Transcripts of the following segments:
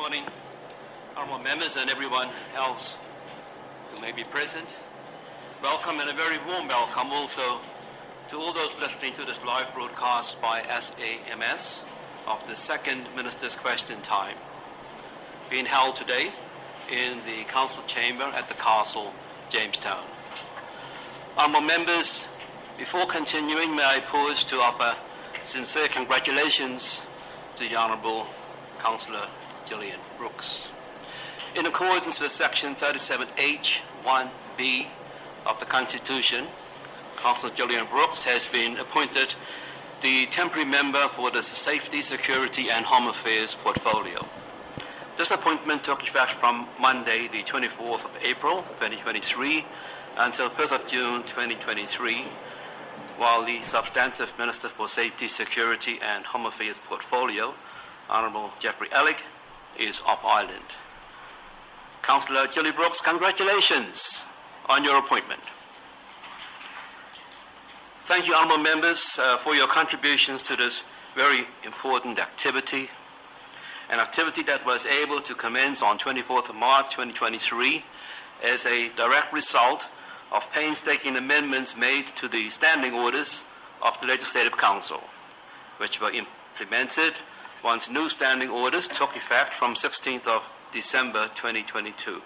morning, honorable members and everyone else who may be present. Welcome, and a very warm welcome also to all those listening to this live broadcast by SAMS of the second Minister's Question Time, being held today in the Council Chamber at the Castle, Jamestown. Honourable members, before continuing, may I pause to offer sincere congratulations to the Honourable Councillor Gillian Brooks. In accordance with Section 37H(1)(b) of the Constitution, Councillor Gillian Brooks has been appointed the temporary member for the Safety, Security and Home Affairs portfolio. This appointment took effect from Monday, the 24th of April, 2023, until 1st of June, 2023, while the Substantive Minister for Safety, Security and Home Affairs portfolio, Honourable Jeffrey Ellick, is off island. Councillor Gillian Brooks, congratulations on your appointment. Thank you, honourable members, for your contributions to this very important activity, an activity that was able to commence on 24th of March 2023 as a direct result of painstaking amendments made to the standing orders of the Legislative Council, which were implemented once new standing orders took effect from 16th of December 2022.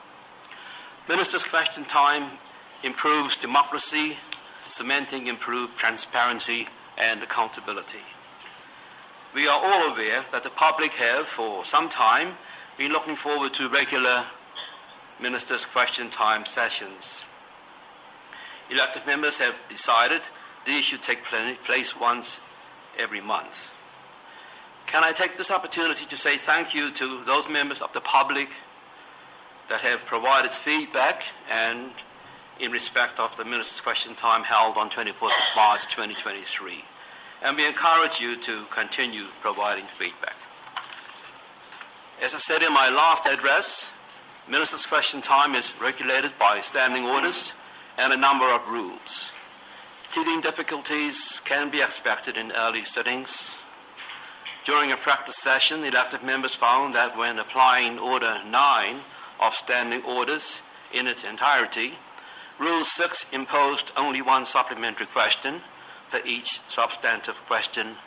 Minister's Question Time improves democracy, cementing improved transparency and accountability. We are all aware that the public have, for some time, been looking forward to regular Minister's Question Time sessions. Elected members have decided these should take place once every month. Can I take this opportunity to say thank you to those members of the public that have provided feedback and in respect of the Minister's Question Time held on 24th of March 2023. And we encourage you to continue providing feedback. As I said in my last address, Minister's Question Time is regulated by standing orders and a number of rules. Teething difficulties can be expected in early sittings. During a practice session, elected members found that when applying Order 9 of standing orders in its entirety, Rule 6 imposed only one supplementary question per each substantive question,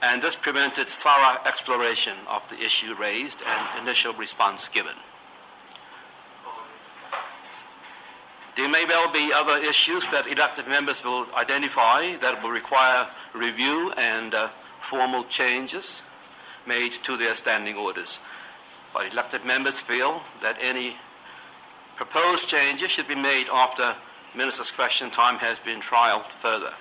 and this prevented thorough exploration of the issue raised and initial response given. There may well be other issues that elected members will identify that will require review and formal changes made to their standing orders. But elected members feel that any proposed changes should be made after Minister's Question Time has been trialed further.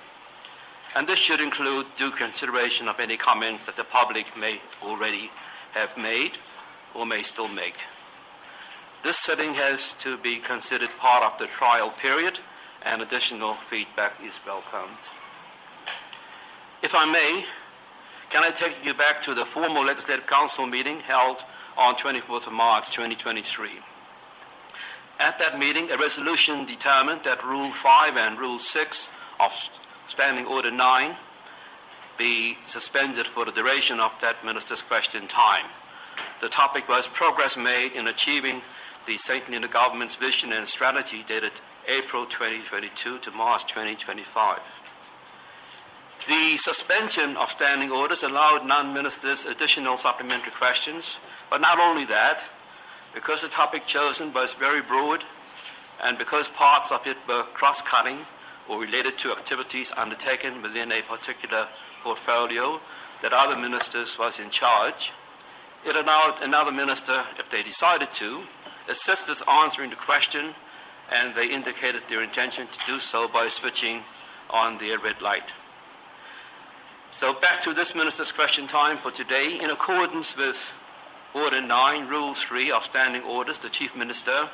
And this should include due consideration of any comments that the public may already have made or may still make. This sitting has to be considered part of the trial period, and additional feedback is welcomed. If I may, can I take you back to the formal Legislative Council meeting held on 24th of March 2023. At that meeting, a resolution determined that Rule 5 and Rule 6 of Standing Order 9 be suspended for the duration of that Minister's Question Time. The topic was progress made in achieving the St. Nina government's vision and strategy dated April 2022 to March 2025. The suspension of standing orders allowed non-ministers additional supplementary questions, but not only that, because the topic chosen was very broad and because parts of it were cross-cutting or related to activities undertaken within a particular portfolio that other ministers was in charge, it allowed another minister, if they decided to, assist with answering the question, and they indicated their intention to do so by switching on their red light. So back to this Minister's Question Time for today. In accordance with Order 9, Rule 3 of Standing Orders, the Chief Minister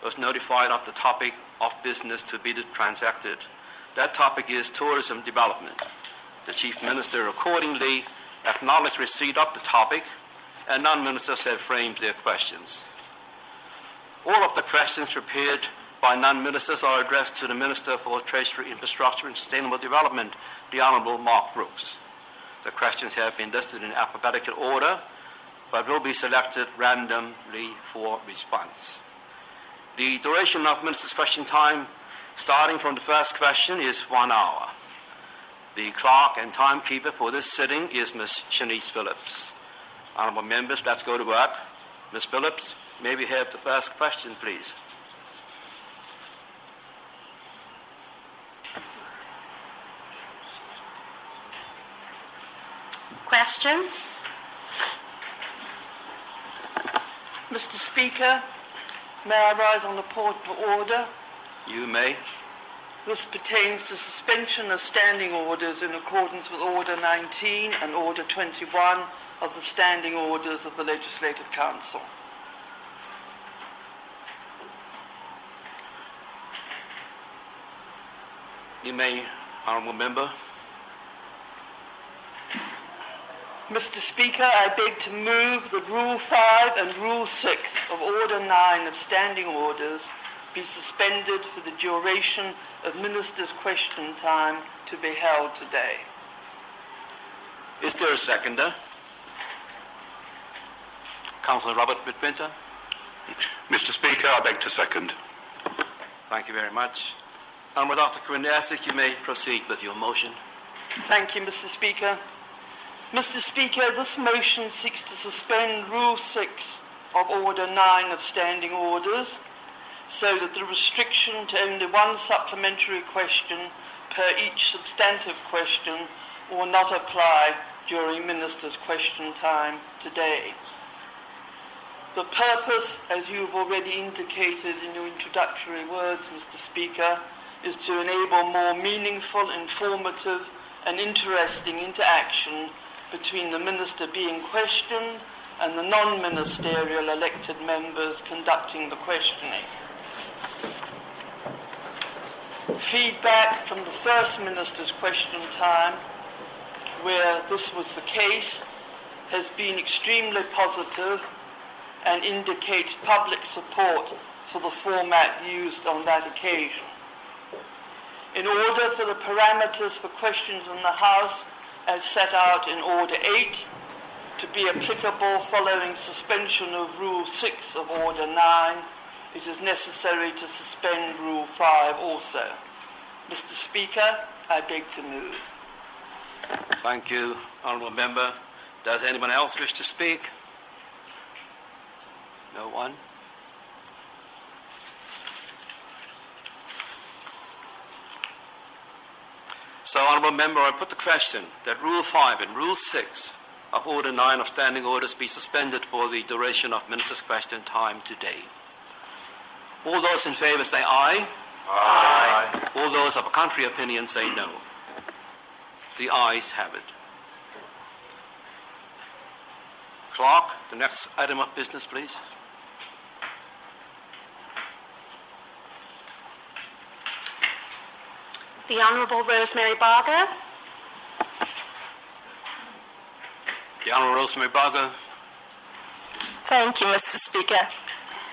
was notified of the topic of business to be transacted. That topic is tourism development. The Chief Minister accordingly acknowledged receipt of the topic, and non-ministers have framed their questions. All of the questions prepared by non-ministers are addressed to the Minister for Treasury, Infrastructure and Sustainable Development, the Honourable Mark Brooks. The questions have been listed in alphabetical order but will be selected randomly for response. The duration of Minister's question time, starting from the first question, is 1 hour. The clerk and timekeeper for this sitting is Ms. Shanice Phillips. Honourable members, let's go to work. Ms. Phillips, may we have the first question, please? Questions? Mr. Speaker, may I rise on the point of order? You may. This pertains to suspension of standing orders in accordance with Order 19 and Order 21 of the Standing Orders of the Legislative Council. You may, Honourable Member. Mr. Speaker, I beg to move that Rule 5 and Rule 6 of Order 9 of Standing Orders be suspended for the duration of Minister's question time to be held today. Is there a seconder? Councillor Robert Whitwinter. Mr. Speaker, I beg to second. Thank you very much. Honourable Dr. Krinasik, you may proceed with your motion. Thank you, Mr. Speaker. Mr. Speaker, this motion seeks to suspend Rule 6 of Order 9 of Standing Orders so that the restriction to only one supplementary question per each substantive question will not apply during Minister's question time today. The purpose, as you've already indicated in your introductory words, Mr. Speaker, is to enable more meaningful, informative and interesting interaction between the Minister being questioned and the non-ministerial elected members conducting the questioning. Feedback from the first Minister's question time, where this was the case, has been extremely positive and indicates public support for the format used on that occasion. In order for the parameters for questions in the House as set out in Order 8 to be applicable following suspension of Rule 6 of Order 9, it is necessary to suspend Rule 5 also. Mr. Speaker, I beg to move. Thank you, Honourable Member. Does anyone else wish to speak? No one? So, Honourable Member, I put the question that Rule 5 and Rule 6 of Order 9 of Standing Orders be suspended for the duration of Minister's question time today. All those in favour say aye. Aye. All those of a contrary opinion say no. The ayes have it. Clerk, the next item of business, please. The Honourable Rosemary Barger. The Honourable Rosemary Barger. Thank you, Mr. Speaker.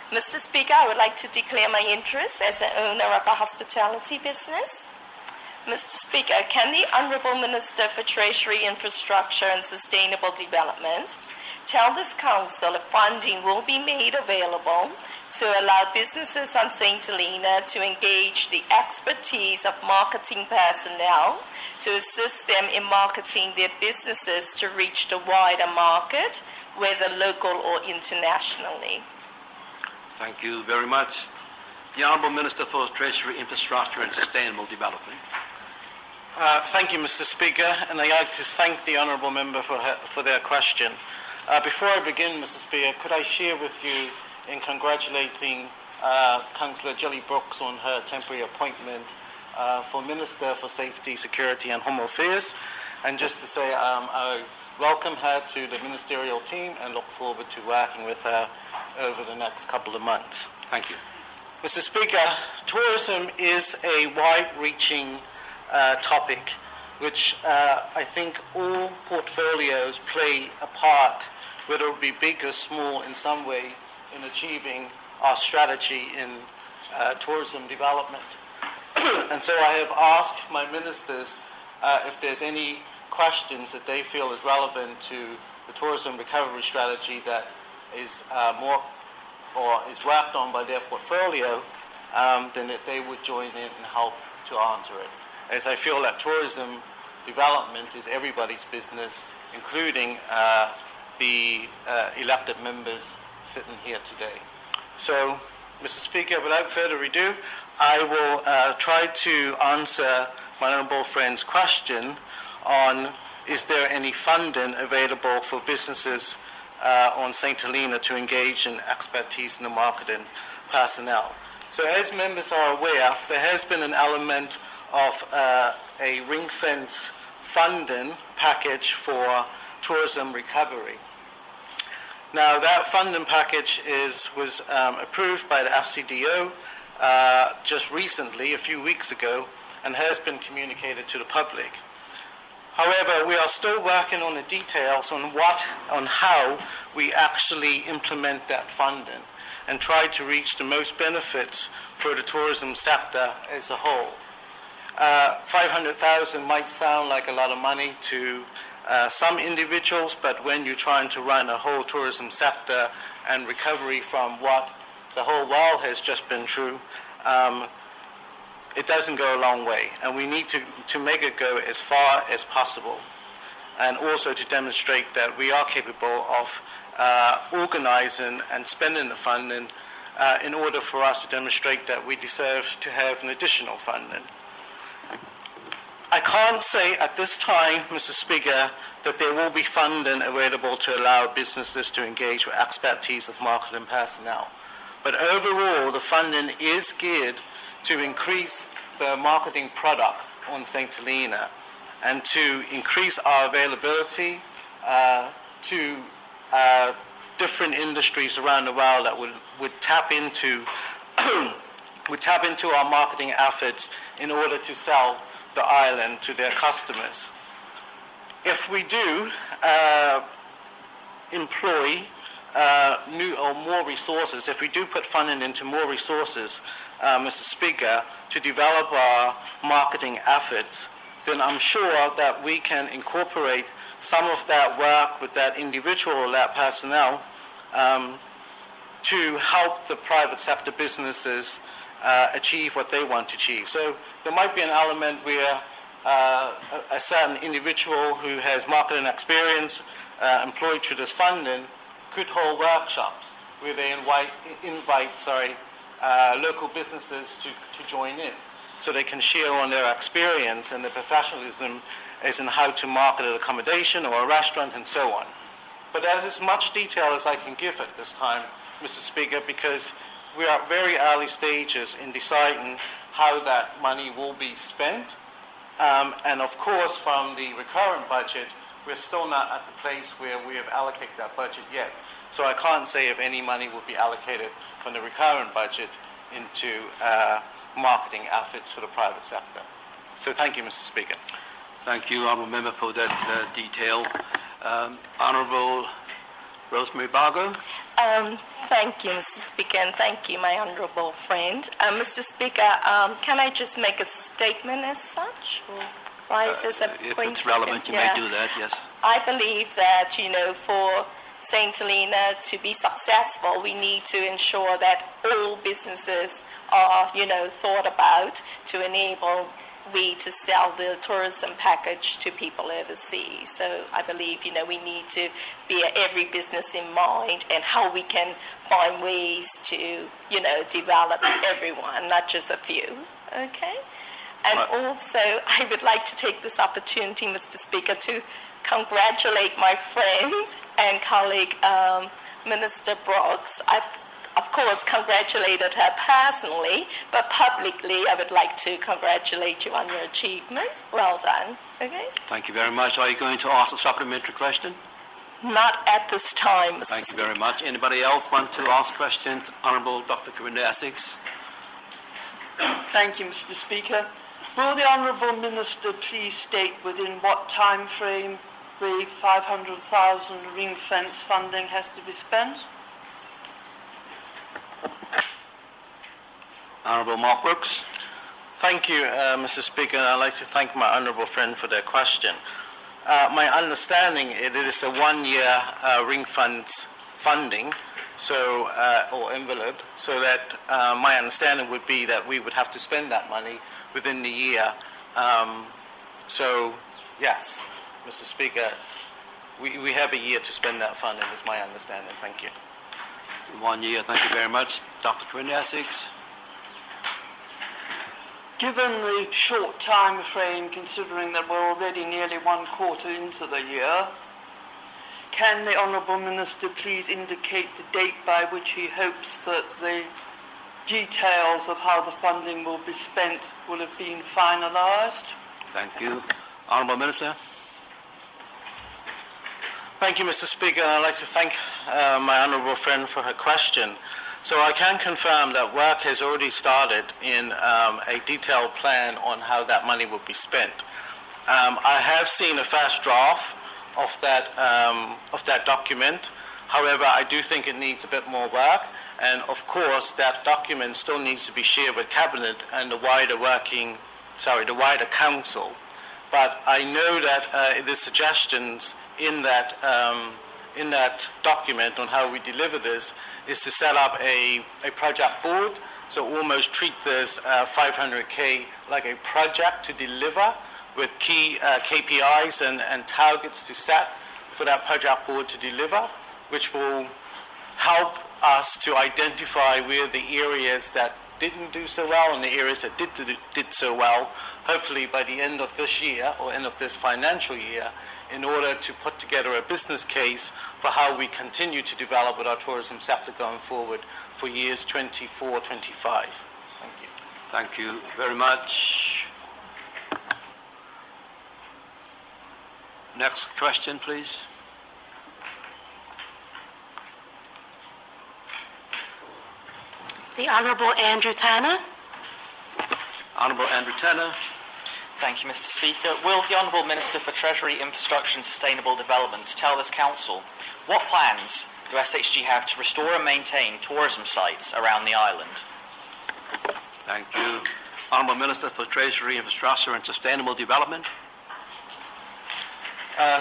Mr. Speaker, I would like to declare my interest as an owner of a hospitality business. Mr. Speaker, can the Honourable Minister for Treasury, Infrastructure and Sustainable Development tell this Council if funding will be made available to allow businesses on St. Helena to engage the expertise of marketing personnel to assist them in marketing their businesses to reach the wider market, whether local or internationally? Thank you very much. The Honourable Minister for Treasury, Infrastructure and Sustainable Development. Thank you, Mr. Speaker, and I'd like to thank the Honourable Member for their question. Before I begin, Mr. Speaker, could I share with you in congratulating Councillor Jelly Brooks on her temporary appointment for Minister for Safety, Security and Home Affairs, and just to say I welcome her to the ministerial team and look forward to working with her over the next couple of months. Thank you. Mr. Speaker, tourism is a wide-reaching topic which I think all portfolios play a part, whether it be big or small in some way, in achieving our strategy in tourism development. And so I have asked my ministers if there's any questions that they feel is relevant to the tourism recovery strategy that is more or is worked on by their portfolio, then that they would join in and help to answer it. As I feel that tourism development is everybody's business, including the elected members sitting here today. So, Mr. Speaker, without further ado, I will try to answer my honourable friend's question on is there any funding available for businesses on St. Helena to engage in expertise in the marketing personnel. So as members are aware, there has been an element of a ring-fence funding package for tourism recovery. Now that funding package was approved by the FCDO just recently, a few weeks ago, and has been communicated to the public. However, we are still working on the details on how we actually implement that funding and try to reach the most benefits for the tourism sector as a whole. 500,000 might sound like a lot of money to some individuals, but when you're trying to run a whole tourism sector and recovery from what the whole world has just been through, it doesn't go a long way, and we need to make it go as far as possible, and also to demonstrate that we are capable of organizing and spending the funding in order for us to demonstrate that we deserve to have an additional funding. I can't say at this time, Mr. Speaker, that there will be funding available to allow businesses to engage with expertise of marketing personnel. But overall, the funding is geared to increase the marketing product on St. Helena and to increase our availability to different industries around the world that would tap into our marketing efforts in order to sell the island to their customers. If we do employ new or more resources, if we do put funding into more resources, Mr. Speaker, to develop our marketing efforts, then I'm sure that we can incorporate some of that work with that individual or that personnel to help the private sector businesses achieve what they want to achieve. So there might be an element where a certain individual who has marketing experience employed through this funding could hold workshops where they invite local businesses to join in, so they can share on their experience and their professionalism as in how to market an accommodation or a restaurant and so on. But that is as much detail as I can give at this time, Mr. Speaker, because we are at very early stages in deciding how that money will be spent. And of course, from the recurrent budget, we're still not at the place where we have allocated that budget yet. So I can't say if any money will be allocated from the recurrent budget into marketing efforts for the private sector. So thank you, Mr. Speaker. Thank you, Honourable Member, for that detail. Honourable Rosemary Bargo. Thank you, Mr. Speaker, and thank you, my honourable friend. Mr. Speaker, can I just make a statement as such? Or why is this a If point? it's relevant, you may do that, yes. I believe that, for St. Helena to be successful, we need to ensure that all businesses are, thought about to enable we to sell the tourism package to people overseas. So I believe, we need to be every business in mind and how we can find ways to, develop everyone, not just a few, okay? And also, I would like to take this opportunity, Mr. Speaker, to congratulate my friend and colleague, Minister Brooks. I've, of course, congratulated her personally, but publicly, I would like to congratulate you on your achievement. Well done. Okay? Thank you very much. Are you going to ask a supplementary question? Not at this time, Mr. Thank you very much. Anybody else want to ask questions? Honourable Dr. Karinda Essex. Thank you, Mr. Speaker. Will the Honourable Minister please state within what time frame the 500,000 ring-fence funding has to be spent? Honourable Mark Brooks. Thank you, Mr. Speaker. I'd like to thank my honourable friend for their question. My understanding, it is a one-year ring funds funding, so or envelope, so that my understanding would be that we would have to spend that money within the year. So, yes, Mr. Speaker, we have a year to spend that funding, is my understanding. Thank you. 1 year, thank you very much. Dr. Quinn Essex. Given the short time frame, considering that we're already nearly 1/4 into the year, can the Honourable Minister please indicate the date by which he hopes that the details of how the funding will be spent will have been finalised? Thank you. Honourable Minister. Thank you, Mr. Speaker. I'd like to thank my honourable friend for her question. So I can confirm that work has already started in a detailed plan on how that money will be spent. I have seen a first draft of that document. However, I do think it needs a bit more work, and of course that document still needs to be shared with Cabinet and the wider council. But I know that the suggestions in that document on how we deliver this is to set up a project board, so almost treat this 500K like a project to deliver with key KPIs and targets to set for that project board to deliver, which will help us to identify where the areas that didn't do so well and the areas that did so well, hopefully by the end of this year or end of this financial year, in order to put together a business case for how we continue to develop with our tourism sector going forward for years 24, 25. Thank you. Thank you very much. Next question, please. The Honourable Andrew Tanner. Honourable Andrew Tanner. Thank you, Mr. Speaker. Will the Honourable Minister for Treasury, Infrastructure and Sustainable Development tell this Council what plans do SHG have to restore and maintain tourism sites around the island? Thank you. Honourable Minister for Treasury, Infrastructure and Sustainable Development.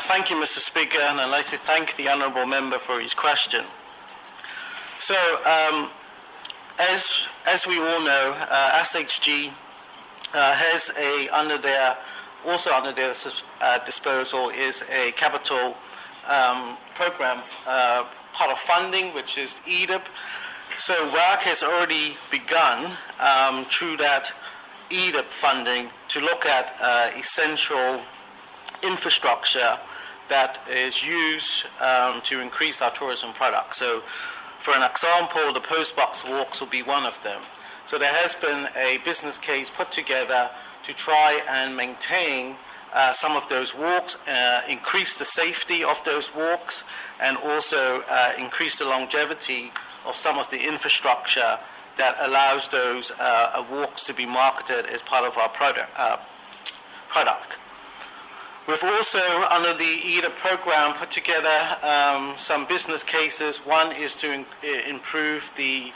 Thank you, Mr. Speaker, and I'd like to thank the Honourable Member for his question. So, as we all know, SHG has under their disposal is a capital program part of funding, which is EDIP. So work has already begun through that EDIP funding to look at essential infrastructure that is used to increase our tourism product. So, for an example, the postbox walks will be one of them. So there has been a business case put together to try and maintain some of those walks, increase the safety of those walks, and also increase the longevity of some of the infrastructure that allows those walks to be marketed as part of our product. We've also, under the EDIP program, put together some business cases. One is to improve the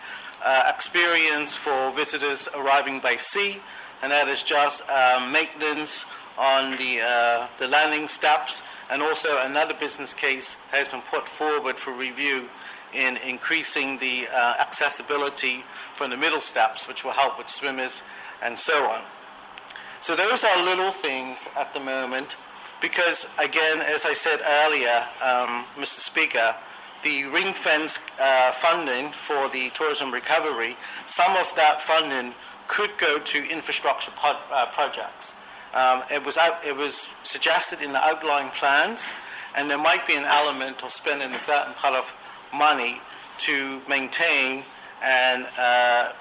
experience for visitors arriving by sea, and that is just maintenance on the landing steps, and also another business case has been put forward for review in increasing the accessibility from the middle steps, which will help with swimmers and so on. So those are little things at the moment, because again, as I said earlier, Mr. Speaker, the ring fence funding for the tourism recovery, some of that funding could go to infrastructure projects. It was suggested in the outline plans, and there might be an element of spending a certain part of money to maintain and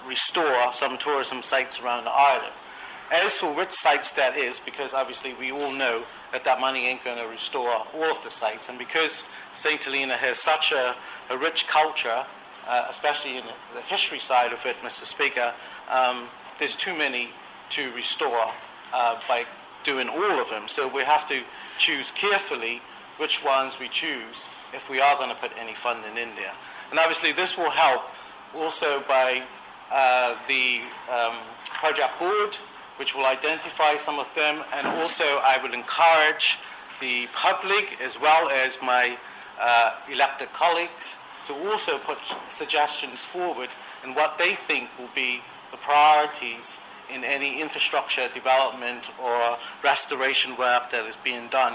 restore some tourism sites around the island. As for which sites that is, because obviously we all know that money ain't going to restore all of the sites, and because St. Helena has such a rich culture, especially in the history side of it, Mr. Speaker, there's too many to restore by doing all of them. So we have to choose carefully which ones we choose if we are going to put any funding in there. And obviously this will help also by the project board, which will identify some of them, and also I would encourage the public as well as my elected colleagues to also put suggestions forward in what they think will be the priorities in any infrastructure development or restoration work that is being done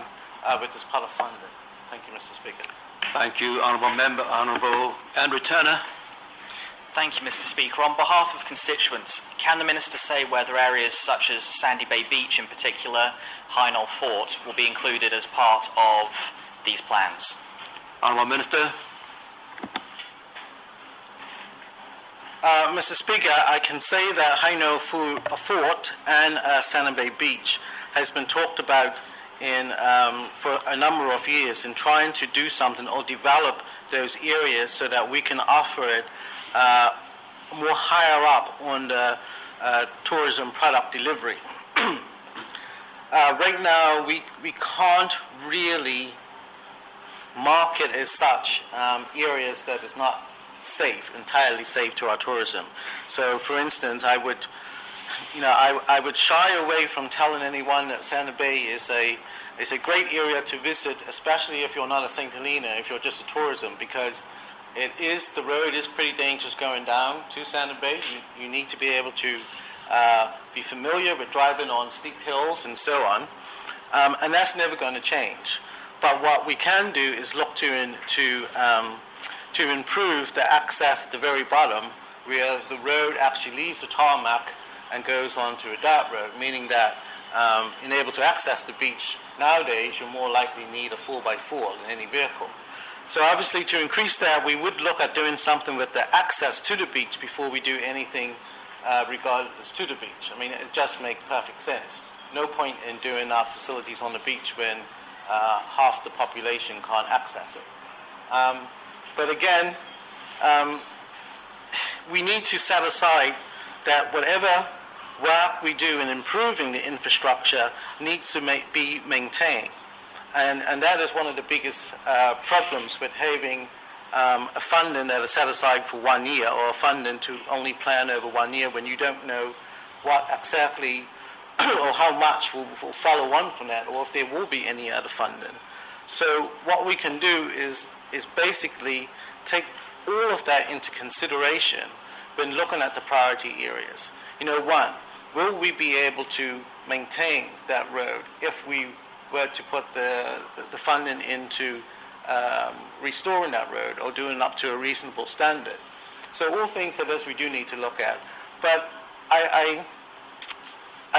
with this pot of funding. Thank you, Mr. Speaker. Thank you, Honourable Member. Honourable Andrew Turner. Thank you, Mr. Speaker. On behalf of constituents, can the Minister say whether areas such as Sandy Bay Beach in particular, High Knoll Fort, will be included as part of these plans? Honourable Minister. Mr. Speaker, I can say that High Knoll Fort and Sandy Bay Beach has been talked about for a number of years in trying to do something or develop those areas so that we can offer it more higher up on the tourism product delivery. Right now, we can't really market as such areas that is not safe, entirely safe to our tourism. So, for instance, I would shy away from telling anyone that Santa Bay is a great area to visit, especially if you're not a St. Helena, if you're just a tourism, because the road is pretty dangerous going down to Santa Bay. You need to be able to be familiar with driving on steep hills and so on, and that's never going to change. But what we can do is look to improve the access at the very bottom, where the road actually leaves the tarmac and goes onto a dirt road, meaning that in able to access the beach nowadays, you're more likely need a 4x4 than any vehicle. So obviously, to increase that, we would look at doing something with the access to the beach before we do anything regardless to the beach. I mean, it just makes perfect sense. No point in doing our facilities on the beach when half the population can't access it. But again, we need to set aside that whatever work we do in improving the infrastructure needs to be maintained. And that is one of the biggest problems with having a funding that is set aside for 1 year, or a funding to only plan over 1 year when you don't know what exactly or how much will follow on from that, or if there will be any other funding. So what we can do is basically take all of that into consideration when looking at the priority areas. One, will we be able to maintain that road if we were to put the funding into restoring that road or doing it up to a reasonable standard? So all things that we do need to look at. But I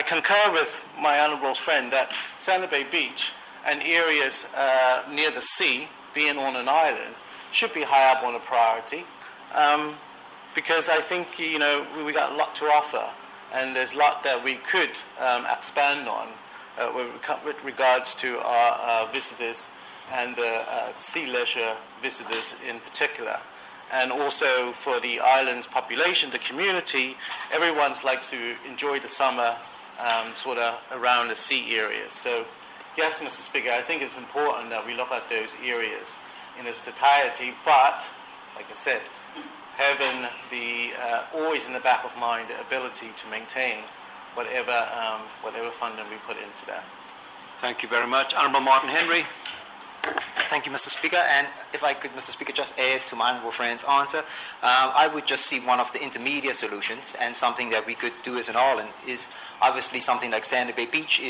concur with my honourable friend that Santa Bay Beach and areas near the sea, being on an island, should be high up on the priority, because I think we got a lot to offer, and there's a lot that we could expand on with regards to our visitors and sea leisure visitors in particular. And also for the island's population, the community, everyone likes to enjoy the summer sort of around the sea areas. So yes, Mr. Speaker, I think it's important that we look at those areas in its entirety, but like I said, having the always in the back of mind the ability to maintain whatever funding we put into that. Thank you very much. Honourable Martin Henry. Thank you, Mr. Speaker. And if I could, Mr. Speaker, just add to my honourable friend's answer, I would just see one of the intermediate solutions, and something that we could do as an island is obviously something like Sandy Bay Beach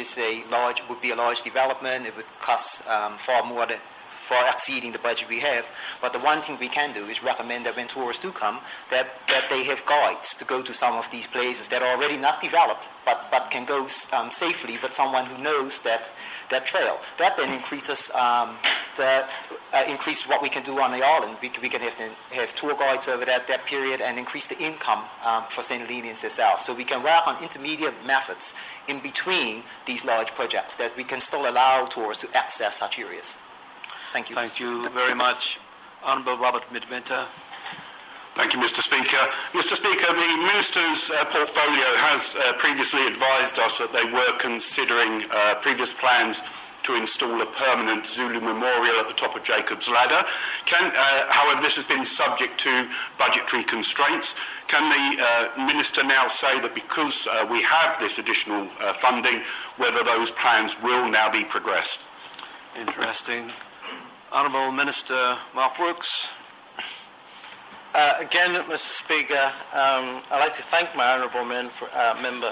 would be a large development. It would cost far exceeding the budget we have. But the one thing we can do is recommend that when tourists do come, that they have guides to go to some of these places that are already not developed, but can go safely, but someone who knows that trail. That then increases increase what we can do on the island. We can have tour guides over that period and increase the income for St. Helenians themselves. So we can work on intermediate methods in between these large projects that we can still allow tourists to access such areas. Thank you. Thank you very much. Honourable Robert Midwinter. Thank you, Mr. Speaker. Mr. Speaker, the Minister's portfolio has previously advised us that they were considering previous plans to install a permanent Zulu memorial at the top of Jacob's Ladder. However, this has been subject to budgetary constraints. Can the Minister now say that because we have this additional funding, whether those plans will now be progressed? Interesting. Honourable Minister Mark Brooks. Again, Mr. Speaker, I'd like to thank my honourable member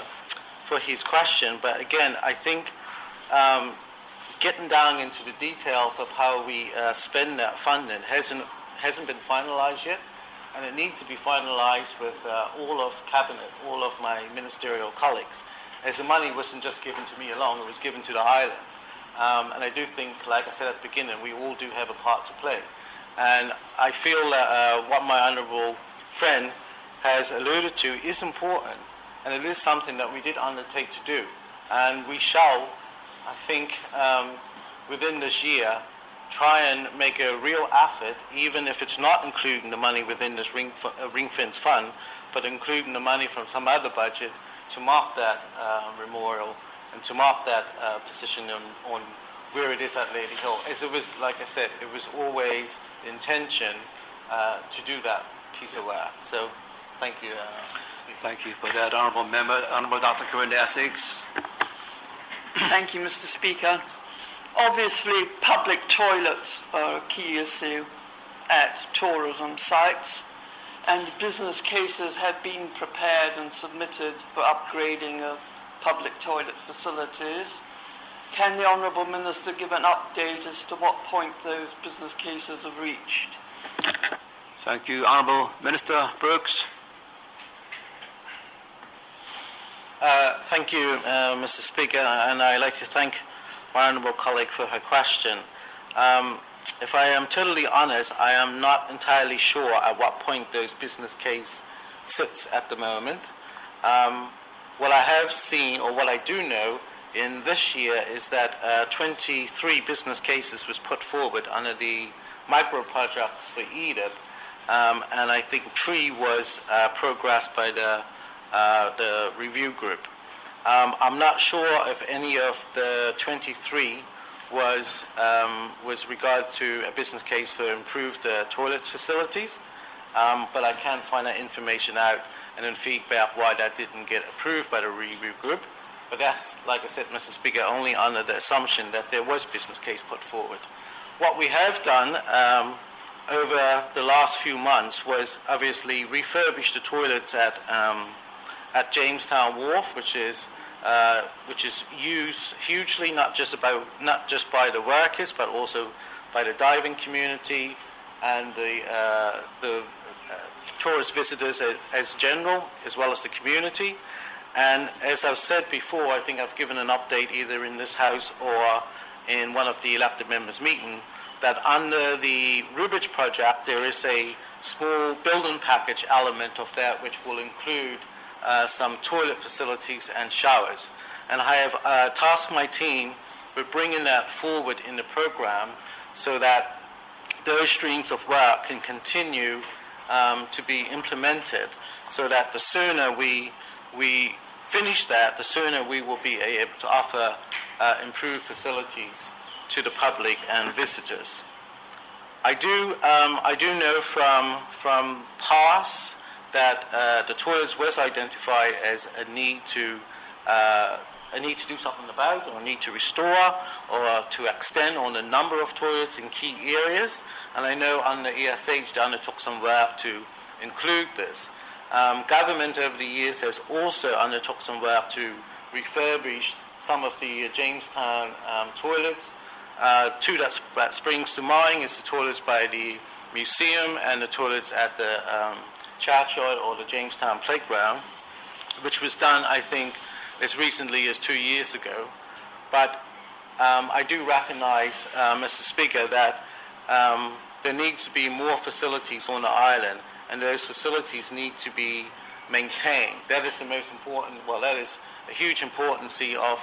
for his question, but again, I think getting down into the details of how we spend that funding hasn't been finalised yet, and it needs to be finalised with all of Cabinet, all of my ministerial colleagues, as the money wasn't just given to me alone, it was given to the island. And I do think, like I said at the beginning, we all do have a part to play. And I feel that what my honourable friend has alluded to is important, and it is something that we did undertake to do. And we shall, I think, within this year, try and make a real effort, even if it's not including the money within this ring-fence fund, but including the money from some other budget to mark that memorial and to mark that position on where it is at Lady Hill. As it was, like I said, it was always the intention to do that piece of work. So, thank you, Mr. Speaker. Thank you for that, Honourable Member. Honourable Dr. Corinne Essex. Thank you, Mr. Speaker. Obviously, public toilets are a key issue at tourism sites, and business cases have been prepared and submitted for upgrading of public toilet facilities. Can the Honourable Minister give an update as to what point those business cases have reached? Thank you. Honourable Minister Brooks. Thank you, Mr. Speaker, and I'd like to thank my honourable colleague for her question. If I am totally honest, I am not entirely sure at what point those business case sits at the moment. What I have seen, or what I do know, in this year is that 23 business cases was put forward under the micro projects for EDIP, and I think 3 was progressed by the review group. I'm not sure if any of the 23 was regard to a business case for improved toilet facilities, but I can find that information out and then feedback why that didn't get approved by the review group. But that's, like I said, Mr. Speaker, only under the assumption that there was business case put forward. What we have done over the last few months was obviously refurbish the toilets at Jamestown Wharf, which is used hugely, not just by the workers, but also by the diving community and the tourist visitors as general, as well as the community. And as I've said before, I think I've given an update either in this House or in one of the elected members' meeting, that under the Rubridge project, there is a small building package element of that which will include some toilet facilities and showers. And I have tasked my team with bringing that forward in the program so that those streams of work can continue to be implemented, so that the sooner we finish that, the sooner we will be able to offer improved facilities to the public and visitors. I do know from past that the toilets was identified as a need to do something about, or need to restore, or to extend on the number of toilets in key areas. And I know under ESH they undertook some work to include this. Government over the years has also undertook some work to refurbish some of the Jamestown toilets. 2 that springs to mind is the toilets by the museum and the toilets at the churchyard or the Jamestown playground, which was done, I think, as recently as 2 years ago. But I do recognize, Mr. Speaker, that there needs to be more facilities on the island, and those facilities need to be maintained. That is the most important, well, that is a huge importance of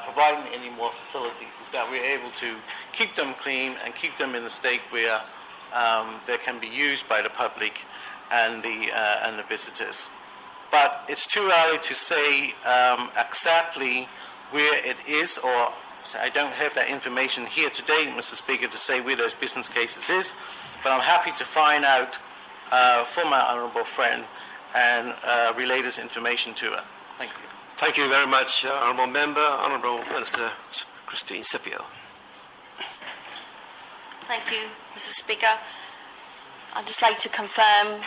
providing any more facilities, is that we're able to keep them clean and keep them in a state where they can be used by the public and the visitors. But it's too early to say exactly where it is, or I don't have that information here today, Mr. Speaker, to say where those business cases is, but I'm happy to find out from my honourable friend and relay this information to her. Thank you. Thank you very much, Honourable Member. Honourable Minister Christine Scipio. Thank you, Mr. Speaker. I'd just like to confirm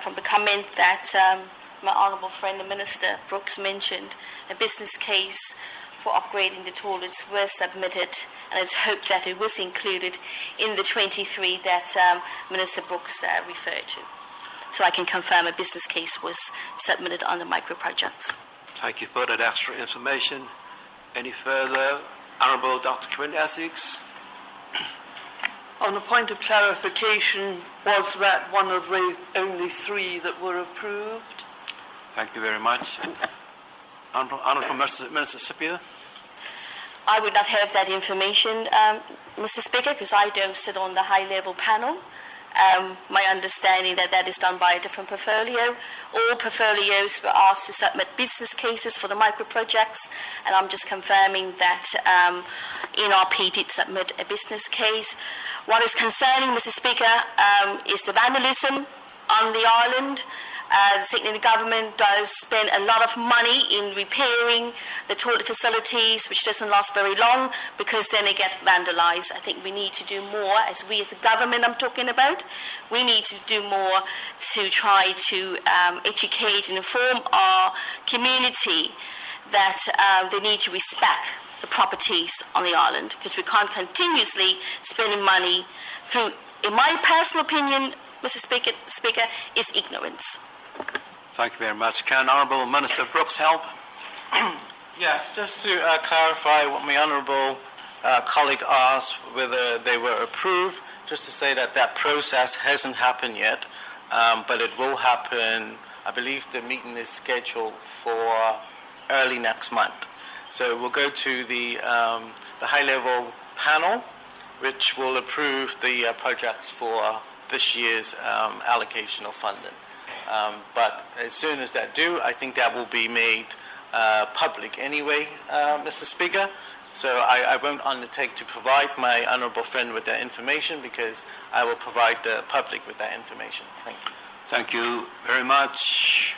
from the comment that my honourable friend, the Minister Brooks, mentioned a business case for upgrading the toilets was submitted, and it's hoped that it was included in the 23 that Minister Brooks referred to. So I can confirm a business case was submitted on the micro projects. Thank you for that extra information. Any further? Honourable Dr. Quinn Essex. On a point of clarification, was that one of the only 3 that were approved? Thank you very much. Honourable Minister Scipio. I would not have that information, Mr. Speaker, because I don't sit on the high-level panel. My understanding that is done by a different portfolio. All portfolios were asked to submit business cases for the micro projects, and I'm just confirming that NRP did submit a business case. What is concerning, Mr. Speaker, is the vandalism on the island. Certainly the government does spend a lot of money in repairing the toilet facilities, which doesn't last very long because then they get vandalized. I think we need to do more, as a government I'm talking about. We need to do more to try to educate and inform our community that they need to respect the properties on the island, because we can't continuously spending money through, in my personal opinion, Mr. Speaker, is ignorance. Thank you very much. Can Honourable Minister Brooks help? Yes, just to clarify what my honourable colleague asked, whether they were approved, just to say that that process hasn't happened yet, but it will happen. I believe the meeting is scheduled for early next month. So we'll go to the high-level panel, which will approve the projects for this year's allocation of funding. But as soon as that do, I think that will be made public anyway, Mr. Speaker. So I won't undertake to provide my honourable friend with that information, because I will provide the public with that information. Thank you. Thank you very much.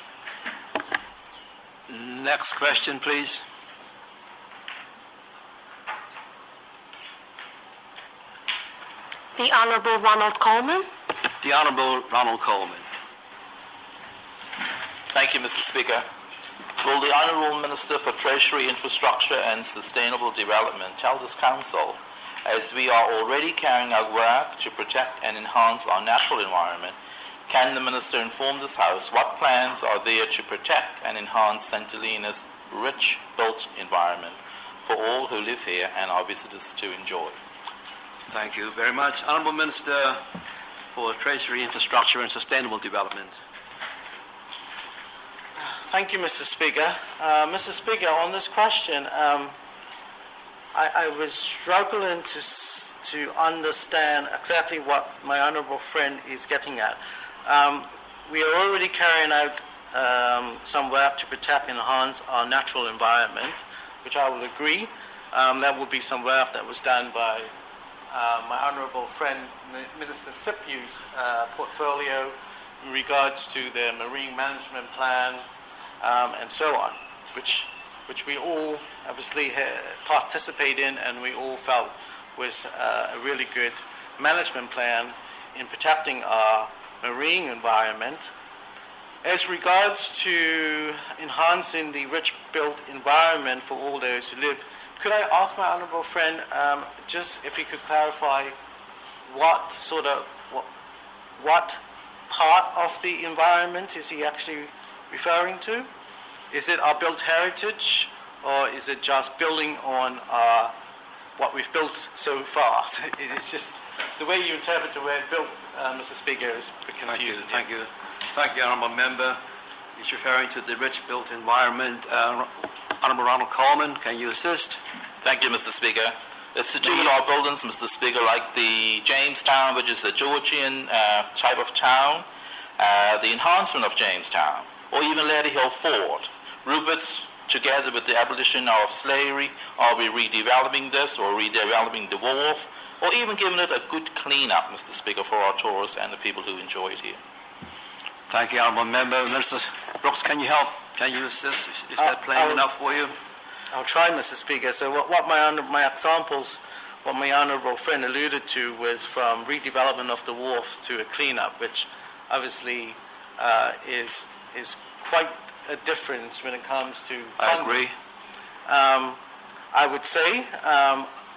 Next question, please. The Honourable Ronald Coleman. The Honourable Ronald Coleman. Thank you, Mr. Speaker. Will the Honourable Minister for Treasury, Infrastructure and Sustainable Development tell this Council, as we are already carrying out work to protect and enhance our natural environment, can the Minister inform this House what plans are there to protect and enhance St. Helena's rich built environment for all who live here and our visitors to enjoy? Thank you very much. Honourable Minister for Treasury, Infrastructure and Sustainable Development. Thank you, Mr. Speaker. Mr. Speaker, on this question, I was struggling to understand exactly what my honourable friend is getting at. We are already carrying out some work to protect and enhance our natural environment, which I will agree. That will be some work that was done by my honourable friend, Minister Scipio's portfolio in regards to the marine management plan, and so on, which we all obviously participate in, and we all felt was a really good management plan in protecting our marine environment. As regards to enhancing the rich built environment for all those who live, could I ask my honourable friend just if he could clarify what part of the environment is he actually referring to? Is it our built heritage, or is it just building on what we've built so far? It's just the way you interpret the word built, Mr. Speaker, is a bit confusing. Thank you. Thank you, Honourable Member. He's referring to the rich built environment. Honourable Ronald Coleman, can you assist? Thank you, Mr. Speaker. It's the juvenile buildings, Mr. Speaker, like the Jamestown, which is a Georgian type of town, the enhancement of Jamestown, or even Lady Hill Fort. Rupert's, together with the abolition of slavery, are we redeveloping this or redeveloping the wharf, or even giving it a good clean-up, Mr. Speaker, for our tourists and the people who enjoy it here? Thank you, Honourable Member. Minister Brooks, can you help? Can you assist? Is that plain enough for you? I'll try, Mr. Speaker. So what my examples what my honourable friend alluded to was from redevelopment of the wharf to a clean-up, which obviously is quite a difference when it comes to I funding. agree. I would say,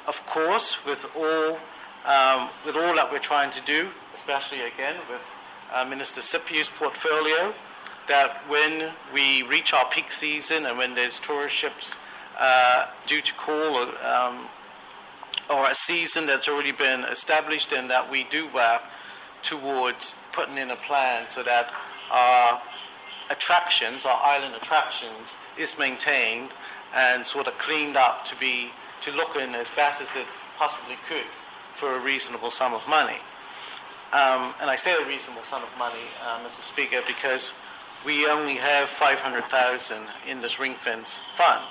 of course, with all that we're trying to do, especially again with Minister Sipiu's portfolio, that when we reach our peak season and when there's tourist ships due to call or a season that's already been established, and that we do work towards putting in a plan so that our attractions, our island attractions, is maintained and sort of cleaned up to look in as best as it possibly could for a reasonable sum of money. And I say a reasonable sum of money, Mr. Speaker, because we only have 500,000 in this ring fence fund.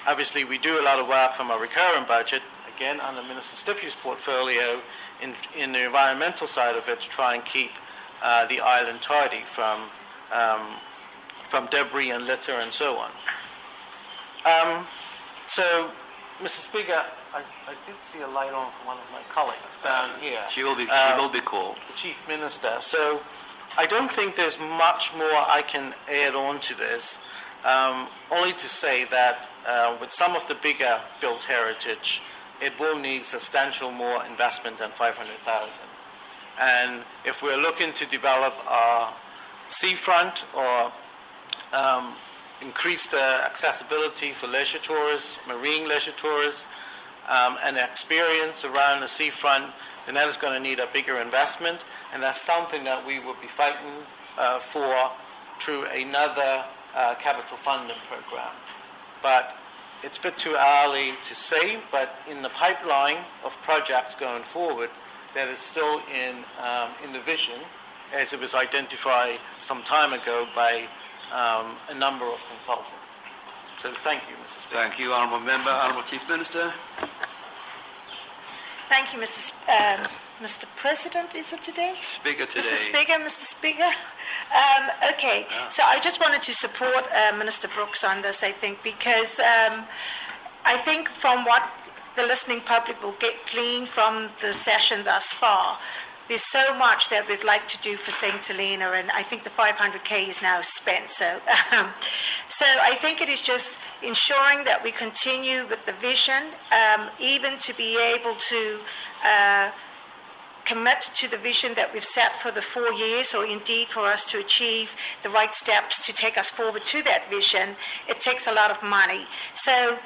Obviously, we do a lot of work from our recurring budget, again, under Minister Stipiu's portfolio, in the environmental side of it, to try and keep the island tidy from debris and litter and so on. So, Mr. Speaker, I did see a light on from one of my colleagues down here. She will be called. The Chief Minister. So, I don't think there's much more I can add on to this, only to say that with some of the bigger built heritage, it will need substantial more investment than 500,000. And if we're looking to develop our seafront or increase the accessibility for leisure tourists, marine leisure tourists, and experience around the seafront, then that is going to need a bigger investment, and that's something that we will be fighting for through another capital funding program. But it's a bit too early to say, but in the pipeline of projects going forward, that is still in the vision, as it was identified some time ago by a number of consultants. So thank you, Mr. Speaker. Thank you, Honourable Member. Honourable Chief Minister. Thank you, Mr. President, is it today? Speaker today. Mr. Speaker. Okay, so I just wanted to support Minister Brooks on this, I think, because I think from what the listening public will get gleaned from the session thus far, there's so much that we'd like to do for St. Helena, and I think the 500K is now spent. So I think it is just ensuring that we continue with the vision, even to be able to commit to the vision that we've set for the 4 years, or indeed for us to achieve the right steps to take us forward to that vision. It takes a lot of money. So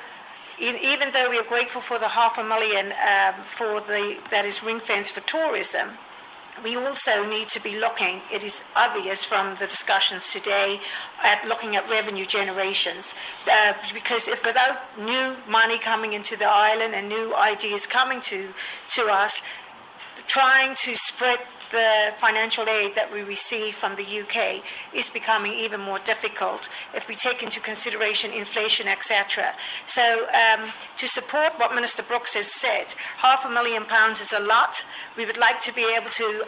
even though we are grateful for the $500,000 that is ring fence for tourism, we also need to be looking, it is obvious from the discussions today, at looking at revenue generations. Because if without new money coming into the island and new ideas coming to us, trying to spread the financial aid that we receive from the UK is becoming even more difficult if we take into consideration inflation, etc. So to support what Minister Brooks has said, £500,000 is a lot. We would like to be able to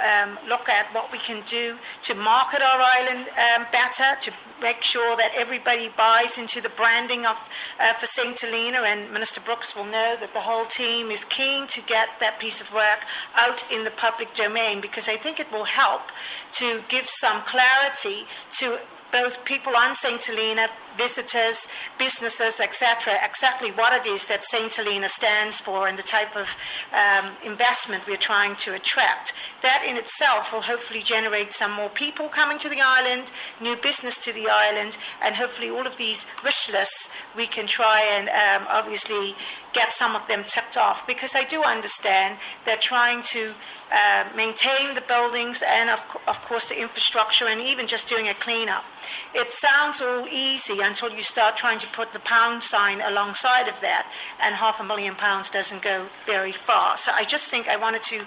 look at what we can do to market our island better, to make sure that everybody buys into the branding for St. Helena, and Minister Brooks will know that the whole team is keen to get that piece of work out in the public domain, because I think it will help to give some clarity to both people on St. Helena, visitors, businesses, etc., exactly what it is that St. Helena stands for and the type of investment we're trying to attract. That in itself will hopefully generate some more people coming to the island, new business to the island, and hopefully all of these wish lists we can try and obviously get some of them ticked off, because I do understand they're trying to maintain the buildings and of course the infrastructure, and even just doing a cleanup. It sounds all easy until you start trying to put the pound sign alongside of that, and £500,000 doesn't go very far. So I just think I wanted to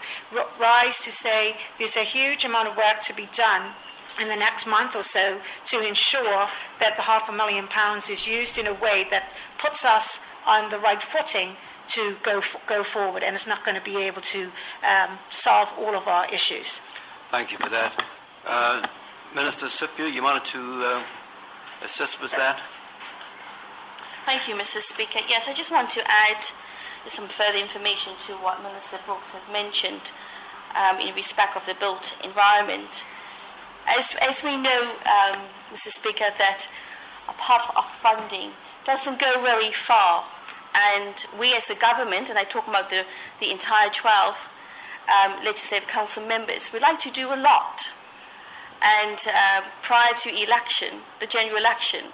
rise to say there's a huge amount of work to be done in the next month or so to ensure that the £500,000 is used in a way that puts us on the right footing to go forward, and it's not going to be able to solve all of our issues. Thank you for that. Minister Sipiu, you wanted to assist with that? Thank you, Mr. Speaker. Yes, I just want to add some further information to what Minister Brooks has mentioned in respect of the built environment. As we know, Mr. Speaker, that a part of funding doesn't go very far, and we as a government, and I talk about the entire 12 Legislative Council members, we like to do a lot. And prior to election, the general election,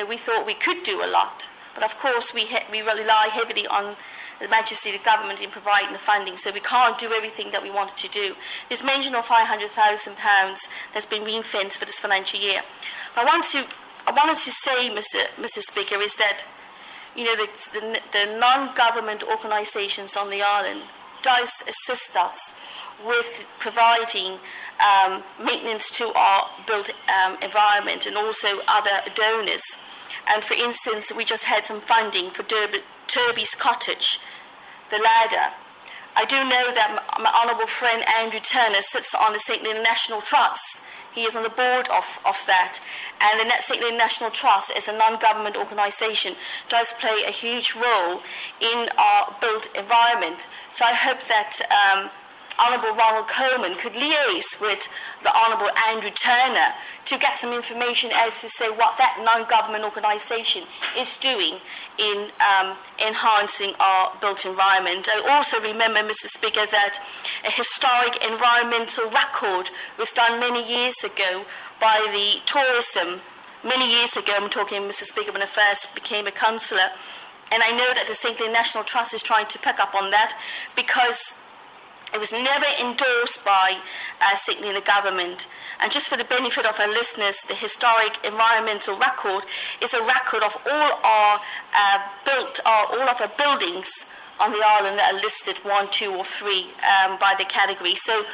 we thought we could do a lot. But of course, we rely heavily on the Majesty of the Government in providing the funding, so we can't do everything that we wanted to do. There's mention of £500,000 that's been ring-fenced for this financial year. I wanted to say, Mr. Speaker, is that the non-government organisations on the island does assist us with providing maintenance to our built environment, and also other donors. And for instance, we just had some funding for Turby's Cottage, the ladder. I do know that my honourable friend Andrew Turner sits on the St. Leonard National Trust. He is on the board of that. And the St. Leonard National Trust, as a non-government organisation, does play a huge role in our built environment. So I hope that Honourable Ronald Coleman could liaise with the Honourable Andrew Turner to get some information as to say what that non-government organisation is doing in enhancing our built environment. I also remember, Mr. Speaker, that a historic environmental record was done many years ago by the tourism. Many years ago, I'm talking, Mr. Speaker, when I first became a councillor, and I know that the St. Leonard National Trust is trying to pick up on that, because it was never endorsed by St. Leonard government. And just for the benefit of our listeners, the historic environmental record is a record of all of our buildings on the island that are listed 1, 2, or 3 by the category. So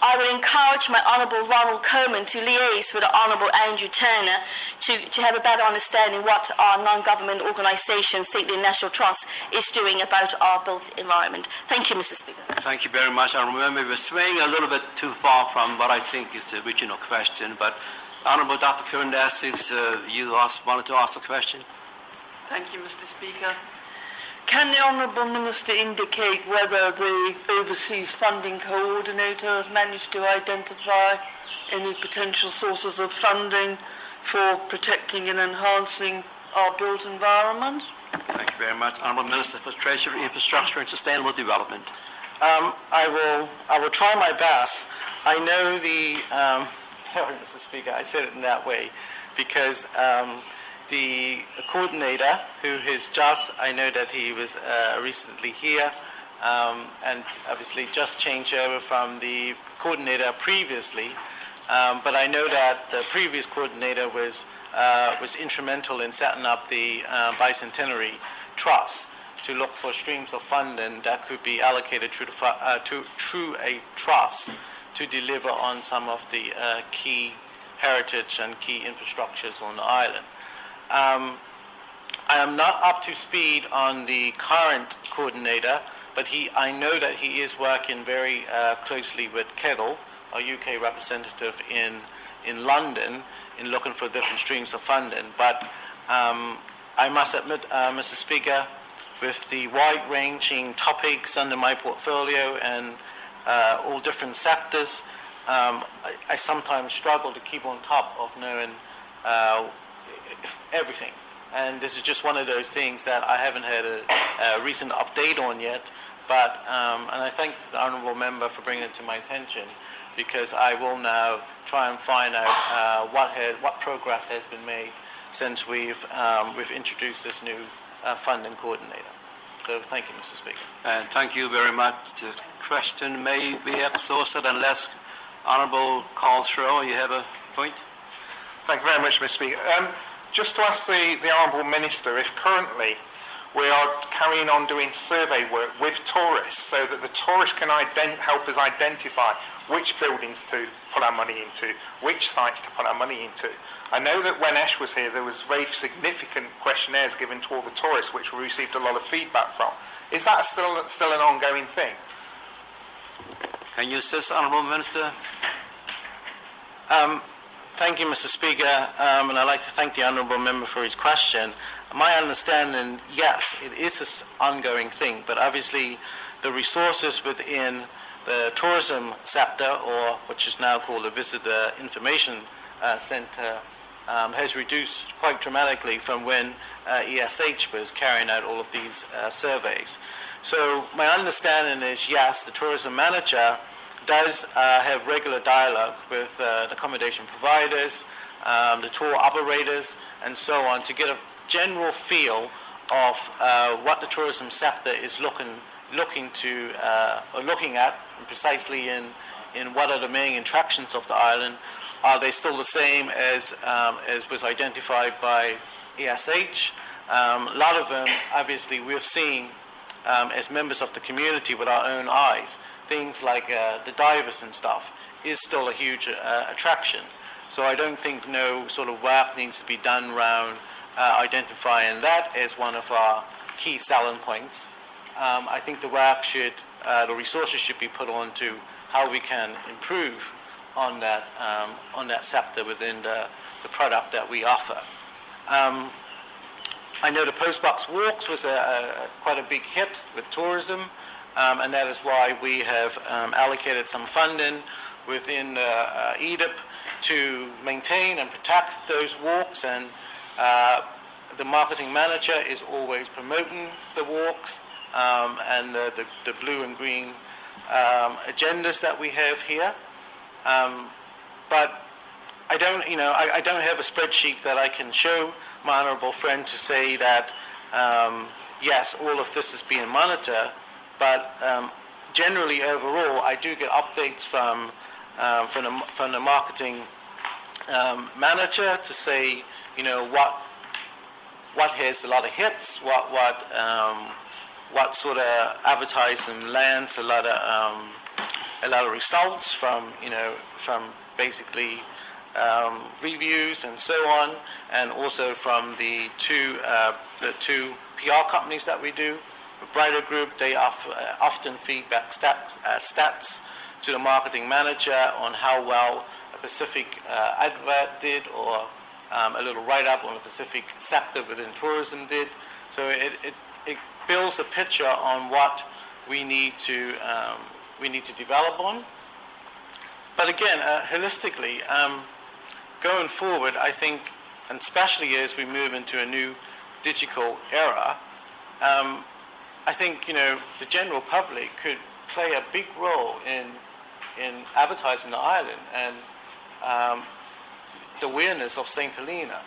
I would encourage my Honourable Ronald Coleman to liaise with the Honourable Andrew Turner to have a better understanding what our non-government organisation, St. Leonard National Trust, is doing about our built environment. Thank you, Mr. Speaker. Thank you very much. I remember we were swaying a little bit too far from what I think is the original question, but Honourable Dr. Karen Essex, you wanted to ask a question? Thank you, Mr. Speaker. Can the Honourable Minister indicate whether the Overseas Funding Coordinator has managed to identify any potential sources of funding for protecting and enhancing our built environment? Thank you very much. Honourable Minister for Treasury, Infrastructure and Sustainable Development. I will try my best. I know sorry, Mr. Speaker, I said it in that way because the coordinator, who has I know that he was recently here, and obviously just changed over from the coordinator previously, but I know that the previous coordinator was instrumental in setting up the Bicentenary Trust to look for streams of funding that could be allocated through a trust to deliver on some of the key heritage and key infrastructures on the island. I am not up to speed on the current coordinator, but I know that he is working very closely with Kettle, our UK representative in London, in looking for different streams of funding. But I must admit, Mr. Speaker, with the wide-ranging topics under my portfolio and all different sectors, I sometimes struggle to keep on top of knowing everything. And this is just one of those things that I haven't had a recent update on yet. But and I thank the honourable member for bringing it to my attention, because I will now try and find out what progress has been made since we've introduced this new funding coordinator. So thank you, Mr. Speaker. And thank you very much. The question may be exhausted unless Honourable Carl, you have a point? Thank you very much, Mr. Speaker. Just to ask the Honourable Minister if currently we are carrying on doing survey work with tourists so that the tourists can help us identify which buildings to put our money into, which sites to put our money into. I know that when Ash was here there was very significant questionnaires given to all the tourists which we received a lot of feedback from. Is that still an ongoing thing? Can you assist, Honourable Minister? Thank you, Mr. Speaker, and I'd like to thank the honourable member for his question. my understanding, yes, it is an ongoing thing, but obviously the resources within the tourism sector, or which is now called the Visitor Information Center, has reduced quite dramatically from when ESH was carrying out all of these surveys. So my understanding is, yes, the tourism manager does have regular dialogue with the accommodation providers, the tour operators, and so on, to get a general feel of what the tourism sector is looking at, and precisely in what are the main attractions of the island. Are they still the same as was identified by ESH? A lot of them, obviously, we've seen as members of the community with our own eyes. Things like the divers and stuff is still a huge attraction. So I don't think no sort of work needs to be done around identifying that as one of our key selling points. I think the work should, the resources should be put on to how we can improve on that sector within the product that we offer. I know the postbox walks was quite a big hit with tourism, and that is why we have allocated some funding within EDIP to maintain and protect those walks, and the marketing manager is always promoting the walks and the blue and green agendas that we have here. But I don't have a spreadsheet that I can show my honourable friend to say that yes, all of this is being monitored, but generally overall I do get updates from the marketing manager to say, you know, what has a lot of hits, what sort of advertising lands a lot of results from, you know, from basically reviews and so on, and also from the two PR companies that we do. The Brighter Group, they often feedback stats to the marketing manager on how well a specific advert did, or a little write-up on a specific sector within tourism did. So it builds a picture on what we need to develop on. But again, holistically, going forward, I think, and especially as we move into a new digital era, I think, you know, the general public could play a big role in advertising the island and the awareness of St. Helena.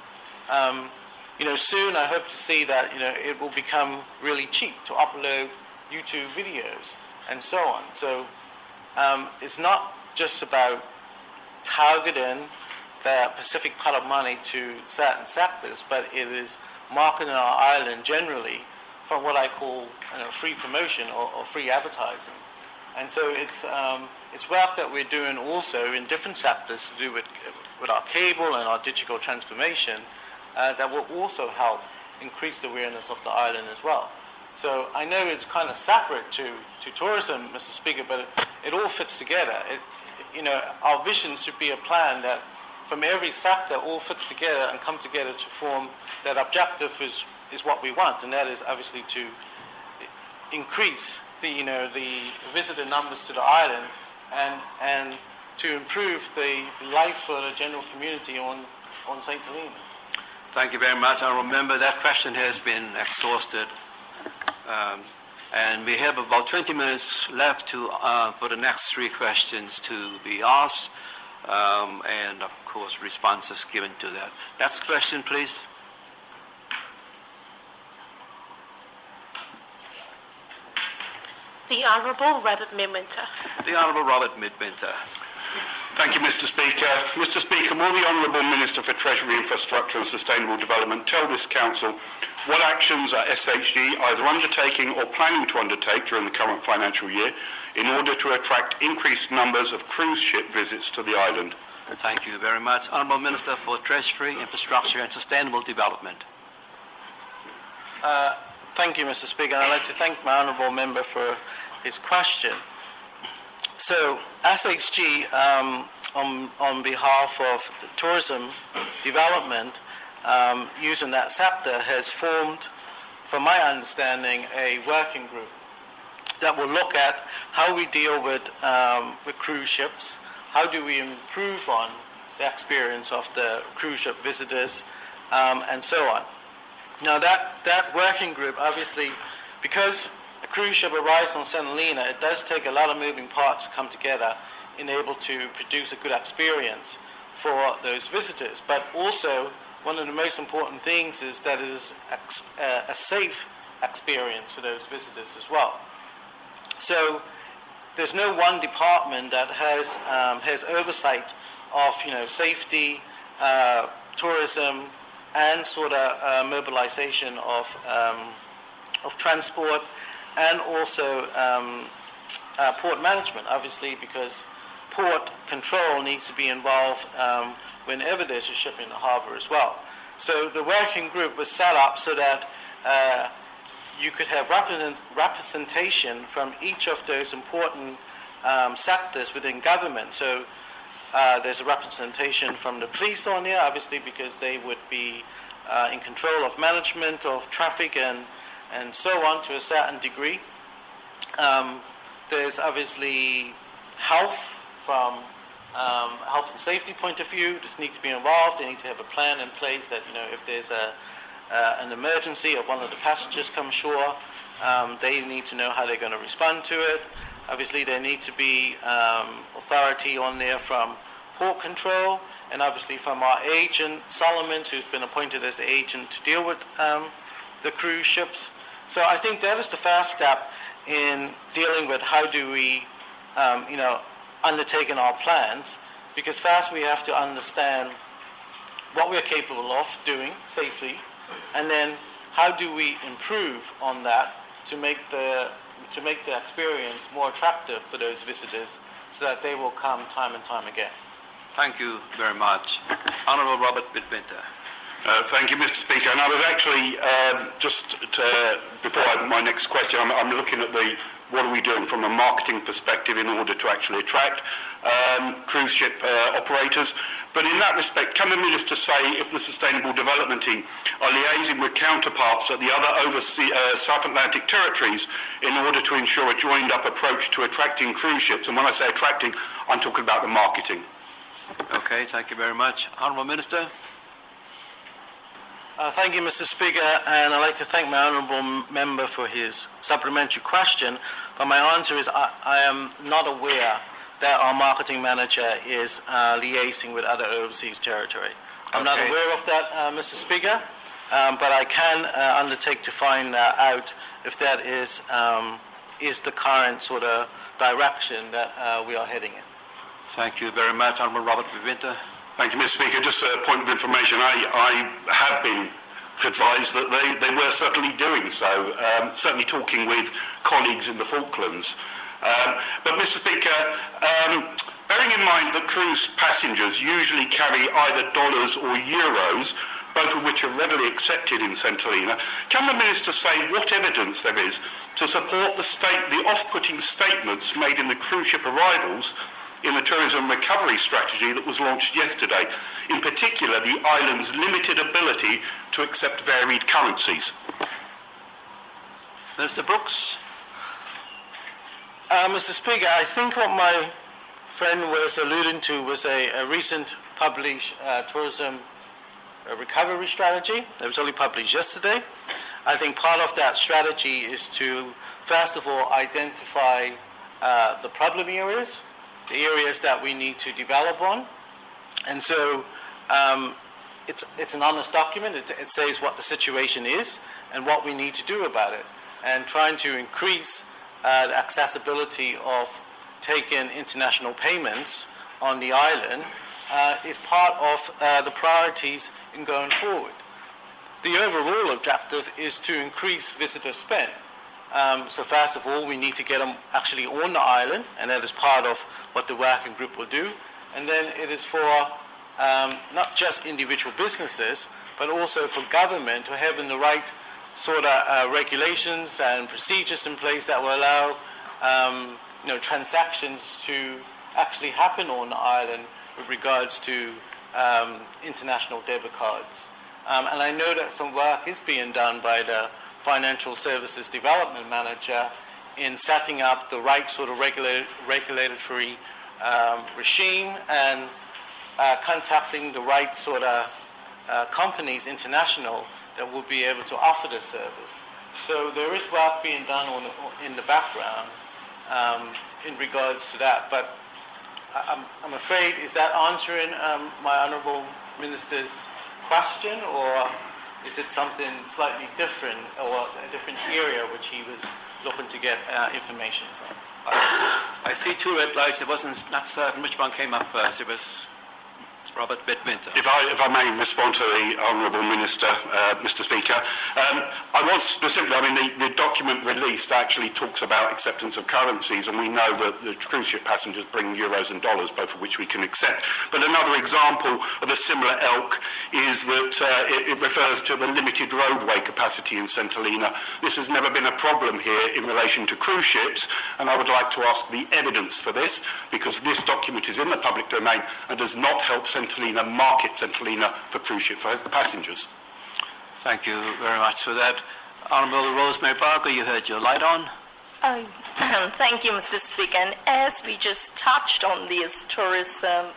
You know, soon I hope to see that, you know, it will become really cheap to upload YouTube videos and so on. So it's not just about targeting the Pacific pot of money to certain sectors, but it is marketing our island generally from what I call, you know, free promotion or free advertising. And so it's work that we're doing also in different sectors to do with our cable and our digital transformation that will also help increase the awareness of the island as well. So I know it's kind of separate to tourism, Mr. Speaker, but it all fits together. You know, our vision should be a plan that from every sector all fits together and come together to form that objective is what we want, and that is obviously to increase the visitor numbers to the island and to improve the life for the general community on St. Helena. Thank you very much. I remember that question has been exhausted. And we have about 20 minutes left for the next three questions to be asked, and of course responses given to that. Next question, please. The Honourable Robert Midwinter. The Honourable Robert Midwinter. Thank you, Mr. Speaker. Mr. Speaker, will the Honourable Minister for Treasury, Infrastructure and Sustainable Development tell this Council what actions are SHG either undertaking or planning to undertake during the current financial year in order to attract increased numbers of cruise ship visits to the island? Thank you very much. Honourable Minister for Treasury, Infrastructure and Sustainable Development. Thank you, Mr. Speaker. I'd like to thank my honourable member for his question. So, SHG, on behalf of tourism development, using that SAPTA, has formed, from my understanding, a working group that will look at how we deal with cruise ships, how do we improve on the experience of the cruise ship visitors, and so on. Now that working group, obviously, because a cruise ship arrives on St. Helena, it does take a lot of moving parts to come together in able to produce a good experience for those visitors. But also, one of the most important things is that it is a safe experience for those visitors as well. So there's no one department that has oversight of safety, tourism, and sort of mobilization of transport, and also port management, obviously, because port control needs to be involved whenever there's a ship in the harbor as well. So the working group was set up so that you could have representation from each of those important sectors within government. So there's a representation from the police on there, obviously, because they would be in control of management of traffic and so on to a certain degree. There's obviously health from health and safety point of view. This needs to be involved. They need to have a plan in place that, if there's an emergency, if one of the passengers come ashore, they need to know how they're going to respond to it. Obviously, there needs to be authority on there from port control, and obviously from our agent, Solomon, who's been appointed as the agent to deal with the cruise ships. So I think that is the first step in dealing with how do we, undertaking our plans, because first we have to understand what we're capable of doing safely, and then how do we improve on that to make the experience more attractive for those visitors so that they will come time and time again. Thank you very much. Honourable Robert Midwinter. Thank you, Mr. Speaker. And I was actually, before my next question, I'm looking at what are we doing from a marketing perspective in order to actually attract cruise ship operators. But in that respect, can the Minister say if the Sustainable Development Team are liaising with counterparts at the other South Atlantic territories in order to ensure a joined-up approach to attracting cruise ships? And when I say attracting, I'm talking about the marketing. Okay, thank you very much. Honourable Minister. Thank you, Mr. Speaker, and I'd like to thank my honourable member for his supplementary question. But my answer is I am not aware that our marketing manager is liaising with other overseas territory. I'm not aware of that, Mr. Speaker, but I can undertake to find out if that is the current sort of direction that we are heading in. Thank you very much, Honourable Robert Midwinter. Thank you, Mr. Speaker. Just a point of information. I have been advised that they were certainly doing so, certainly talking with colleagues in the Falklands. But, Mr. Speaker, bearing in mind that cruise passengers usually carry either dollars or euros, both of which are readily accepted in St. Helena, can the Minister say what evidence there is to support the off-putting statements made in the cruise ship arrivals in the tourism recovery strategy that was launched yesterday, in particular the island's limited ability to accept varied currencies? Minister Brooks. Mr. Speaker, I think what my friend was alluding to was a recent published tourism recovery strategy that was only published yesterday. I think part of that strategy is to, first of all, identify the problem areas, the areas that we need to develop on. And so it's an honest document. It says what the situation is and what we need to do about it. And trying to increase the accessibility of taking international payments on the island is part of the priorities in going forward. The overall objective is to increase visitor spend. So first of all, we need to get them actually on the island, and that is part of what the working group will do. And then it is for not just individual businesses, but also for government to having the right sort of regulations and procedures in place that will allow transactions to actually happen on the island with regards to international debit cards. And I know that some work is being done by the Financial Services Development Manager in setting up the right sort of regulatory regime and contacting the right sort of companies, international, that will be able to offer this service. So there is work being done in the background in regards to that. But I'm afraid, is that answering my Honourable Minister's question, or is it something slightly different, or a different area which he was looking to get information from? I see two red lights. I wasn't not certain which one came up first. It was Robert Bedminter. If I may respond to the Honourable Minister, Mr Speaker. I was specifically, the document released actually talks about acceptance of currencies, and we know that the cruise ship passengers bring euros and dollars, both of which we can accept. But another example of a similar ilk is that it refers to the limited roadway capacity in St Helena. This has never been a problem here in relation to cruise ships, and I would like to ask the evidence for this, because this document is in the public domain and does not help St Helena market St Helena for cruise ship passengers. Thank you very much for that. Honourable Rosemary Barker, you had your light on. Thank you, Mr. Speaker. And as we just touched on this tourism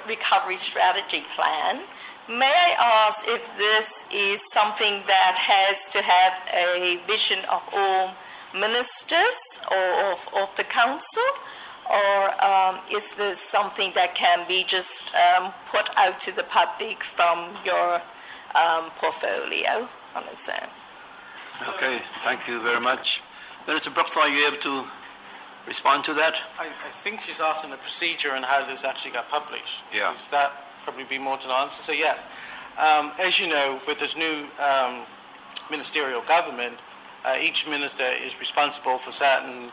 recovery strategy plan, may I ask if this is something that has to have a vision of all ministers or of the council, or is this something that can be just put out to the public from your portfolio on its own? Okay, thank you very much. Minister Brooks, are you able to respond to that? I think she's asking the procedure and how this actually got published. Yeah. Does that probably be more to the answer? So yes, as you know, with this new ministerial government, each minister is responsible for certain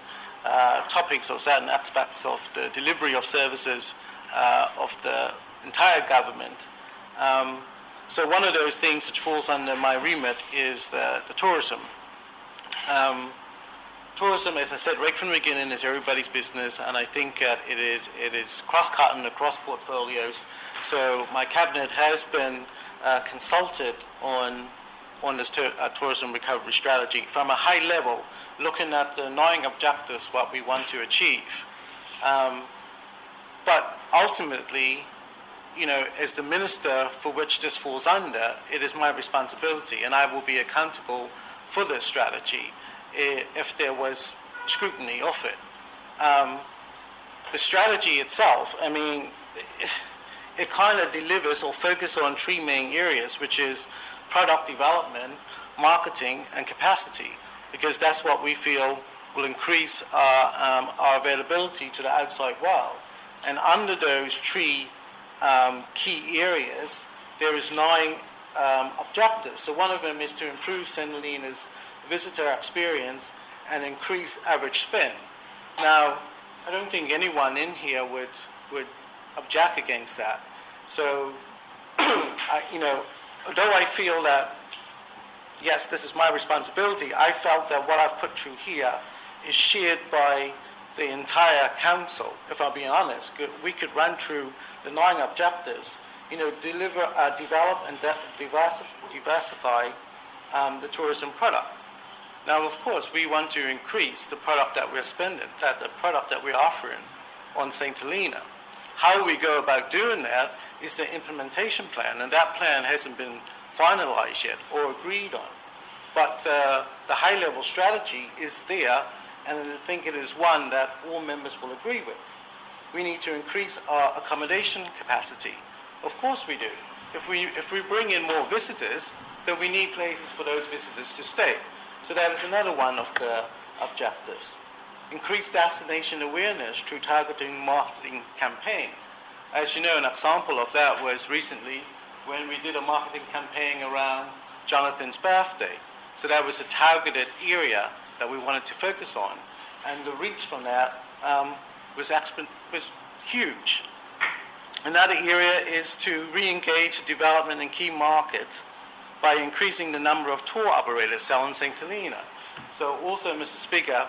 topics or certain aspects of the delivery of services of the entire government. So one of those things that falls under my remit is the tourism. Tourism, as I said right from the beginning, is everybody's business, and I think that it is cross-cutting across portfolios. So my cabinet has been consulted on this tourism recovery strategy from a high level, looking at the 9 objectives, what we want to achieve. But ultimately, as the minister for which this falls under, it is my responsibility, and I will be accountable for this strategy if there was scrutiny of it. The strategy itself, it kind of delivers or focuses on 3 main areas, which is product development, marketing, and capacity, because that's what we feel will increase our availability to the outside world. And under those 3 key areas, there is 9 objectives. So one of them is to improve St Helena's visitor experience and increase average spend. Now, I don't think anyone in here would object against that. So, although I feel that, yes, this is my responsibility, I felt that what I've put through here is shared by the entire council. If I'm being honest, we could run through the 9 objectives, develop and diversify the tourism product. Now, of course, we want to increase the product that we're spending, the product that we're offering on St Helena. How we go about doing that is the implementation plan, and that plan hasn't been finalized yet or agreed on. But the high-level strategy is there, and I think it is one that all members will agree with. We need to increase our accommodation capacity. Of course we do. If we bring in more visitors, then we need places for those visitors to stay. So that is another one of the objectives. Increase destination awareness through targeting marketing campaigns. As you know, an example of that was recently when we did a marketing campaign around Jonathan's birthday. So that was a targeted area that we wanted to focus on. And the reach from that was huge. Another area is to re-engage development in key markets by increasing the number of tour operators selling St Helena. So also, Mr. Speaker,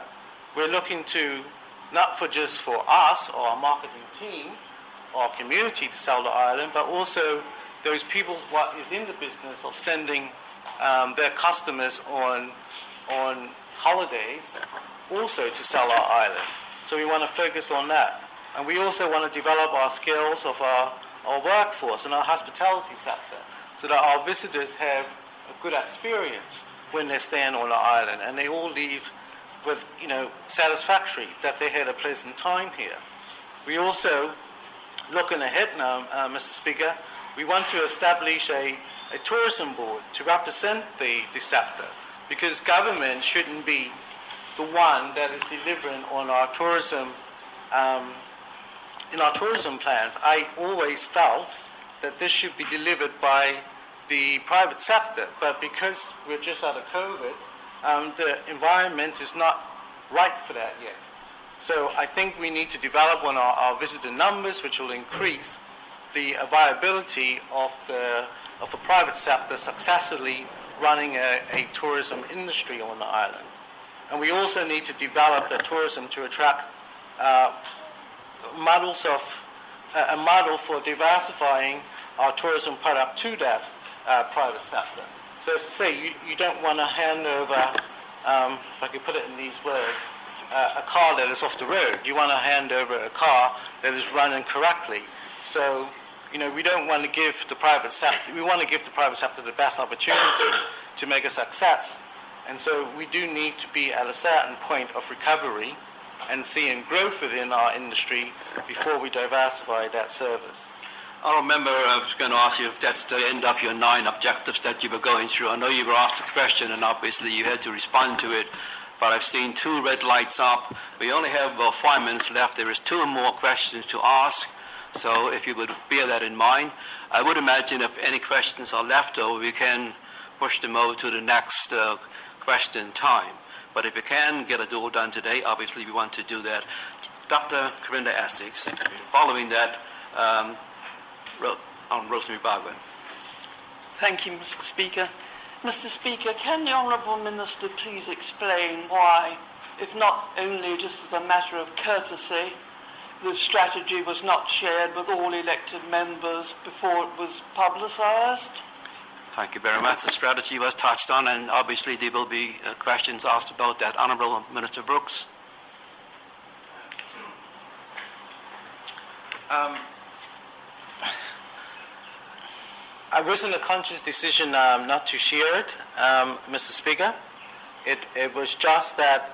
we're looking to, not just for us or our marketing team or our community to sell the island, but also those people what is in the business of sending their customers on holidays also to sell our island. So we want to focus on that. And we also want to develop our skills of our workforce and our hospitality sector so that our visitors have a good experience when they're staying on our island and they all leave with, satisfactory that they had a pleasant time here. We also, looking ahead now, Mr. Speaker, we want to establish a tourism board to represent the sector, because government shouldn't be the one that is delivering on our tourism, in our tourism plans. I always felt that this should be delivered by the private sector, but because we're just out of COVID, the environment is not right for that yet. So I think we need to develop on our visitor numbers, which will increase the viability of the private sector successfully running a tourism industry on the island. And we also need to develop the tourism to attract a model for diversifying our tourism product to that private sector. So as to say, you don't want to hand over, if I could put it in these words, a car that is off the road. You want to hand over a car that is running correctly. So, we don't want to give the private sector, we want to give the private sector the best opportunity to make a success. And so we do need to be at a certain point of recovery and seeing growth within our industry before we diversify that service. I remember I was going to ask you if that's the end of your 9 objectives that you were going through. I know you were asked a question and obviously you had to respond to it, but I've seen 2 red lights up. We only have about 5 minutes left. There is 2 more questions to ask, so if you would bear that in mind. I would imagine if any questions are left over, we can push them over to the next question time. But if we can get it all done today, obviously we want to do that. Dr. Corinda Essex, following that, Rosemary Barber. Thank you, Mr. Speaker. Mr. Speaker, can the Honourable Minister please explain why, if not only just as a matter of courtesy, the strategy was not shared with all elected members before it was publicised? Thank you very much. The strategy was touched on, and obviously there will be questions asked about that. Honourable Minister Brooks. It wasn't a conscious decision not to share it, Mr. Speaker. It was just that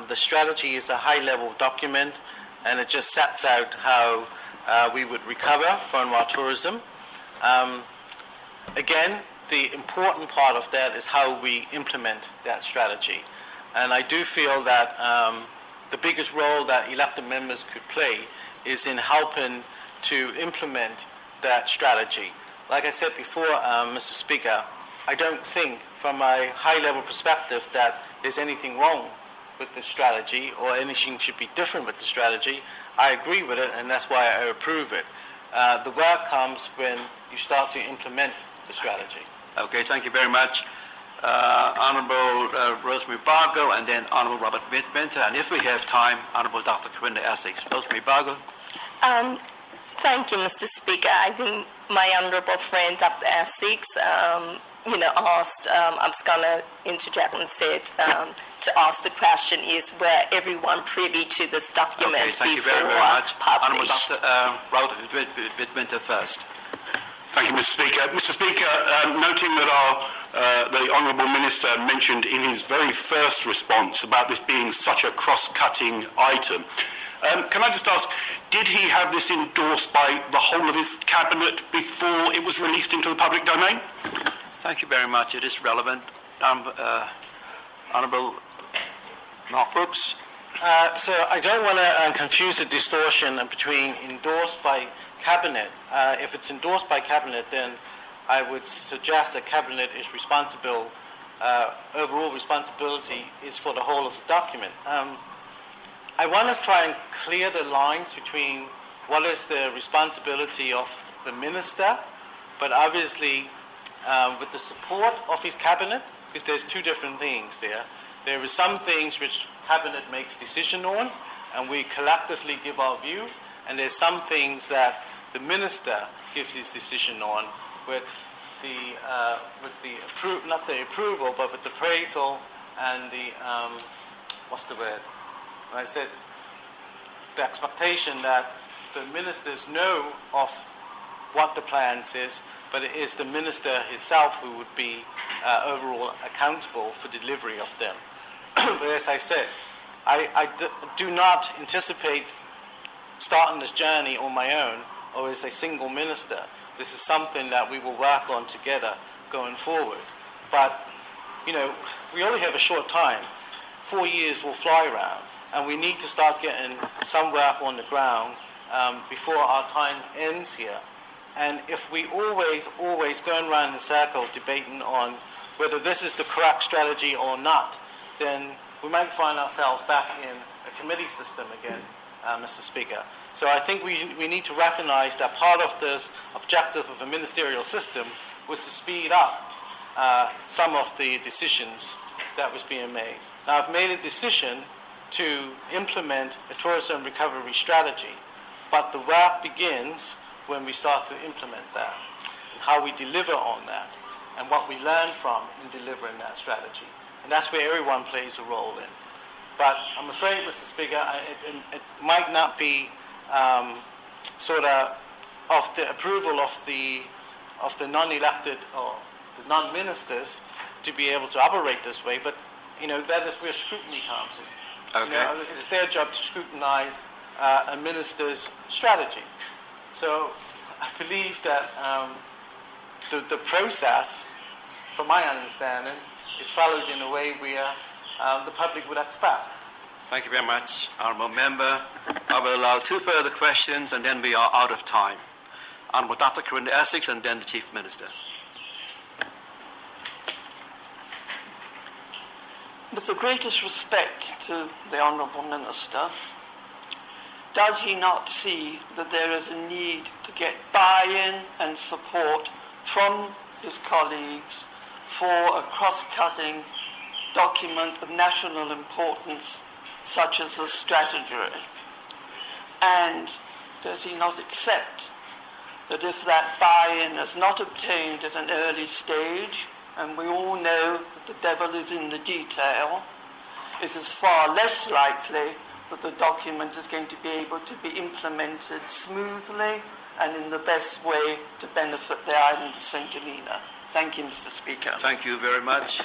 the strategy is a high-level document, and it just sets out how we would recover from our tourism. Again, the important part of that is how we implement that strategy. And I do feel that the biggest role that elected members could play is in helping to implement that strategy. Like I said before, Mr. Speaker, I don't think from a high-level perspective that there's anything wrong with the strategy or anything should be different with the strategy. I agree with it, and that's why I approve it. The work comes when you start to implement the strategy. Okay, thank you very much. Honourable Rosemary Bargo, and then Honourable Robert Midwinter, and if we have time, Honourable Dr. Corinda Essex. Rosemary Bargo. Thank you, Mr. Speaker. I think my honourable friend, Dr. Essex, asked, I was going to interject and said to ask the question is, were everyone privy to this document thank before you very much. Honourable published? Dr. Robert Midwinter first. Thank you, Mr. Speaker. Mr. Speaker, noting that the Honourable Minister mentioned in his very first response about this being such a cross-cutting item, can I just ask, did he have this endorsed by the whole of his cabinet before it was released into the public domain? Thank you very much. It is relevant. Honourable Mark Brooks. So I don't want to confuse the distortion between endorsed by Cabinet. If it's endorsed by Cabinet, then I would suggest that Cabinet is responsible, overall responsibility is for the whole of the document. I want to try and clear the lines between what is the responsibility of the Minister, but obviously with the support of his Cabinet, because there's 2 different things there. There are some things which Cabinet makes decision on, and we collectively give our view, and there's some things that the Minister gives his decision on, with not the approval, but with the appraisal and the, what's the word? I said the expectation that the ministers know of what the plans is, but it is the minister himself who would be overall accountable for delivery of them. But as I said, I do not anticipate starting this journey on my own or as a single minister. This is something that we will work on together going forward. But, you know, we only have a short time. 4 years will fly around, and we need to start getting some work on the ground before our time ends here. And if we always going around in circles debating on whether this is the correct strategy or not, then we might find ourselves back in a committee system again, Mr. Speaker. So I think we need to recognize that part of the objective of a ministerial system was to speed up some of the decisions that was being made. Now, I've made a decision to implement a tourism recovery strategy, but the work begins when we start to implement that, and how we deliver on that, and what we learn from in delivering that strategy. And that's where everyone plays a role in. But I'm afraid, Mr. Speaker, it might not be sort of the approval of the non-elected or the non-ministers to be able to operate this way, but you know, that is where scrutiny comes in. Okay. You know, it's their job to scrutinize a minister's strategy. So I believe that the process, from my understanding, is followed in a way where the public would expect. Thank you very much, Honourable Member. I will allow 2 further questions and then we are out of time. Honourable Dr. Corinda Essex and then the Chief Minister. With the greatest respect to the Honourable Minister, does he not see that there is a need to get buy-in and support from his colleagues for a cross-cutting document of national importance such as the strategy? And does he not accept that if that buy-in is not obtained at an early stage, and we all know that the devil is in the detail, it is far less likely that the document is going to be able to be implemented smoothly and in the best way to benefit the island of St. Helena? Thank you, Mr. Speaker. Thank you very much.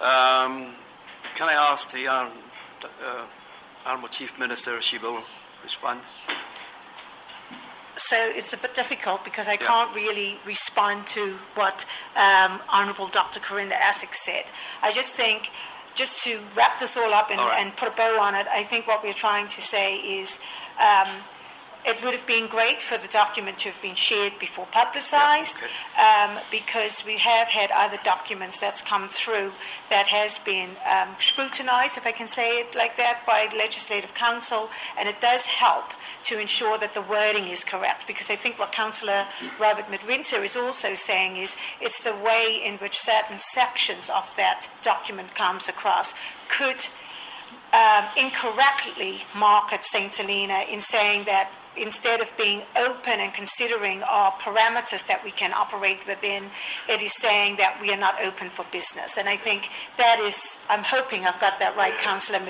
Can I ask the Honourable Chief Minister if she will respond? So it's a bit difficult because I can't really respond to what Honourable Dr. Corinda Essex said. I just think, just to wrap this all up and put a bow on it, I think what we're trying to say is it would have been great for the document to have been shared before publicised, because we have had other documents that's come through that has been scrutinised, if I can say it like that, by Legislative Council, and it does help to ensure that the wording is correct, because I think what Councillor Robert Midwinter is also saying is it's the way in which certain sections of that document comes across could incorrectly market St. Helena in saying that instead of being open and considering our parameters that we can operate within, it is saying that we are not open for business. And I think that is, I'm hoping I've got that right, Councillor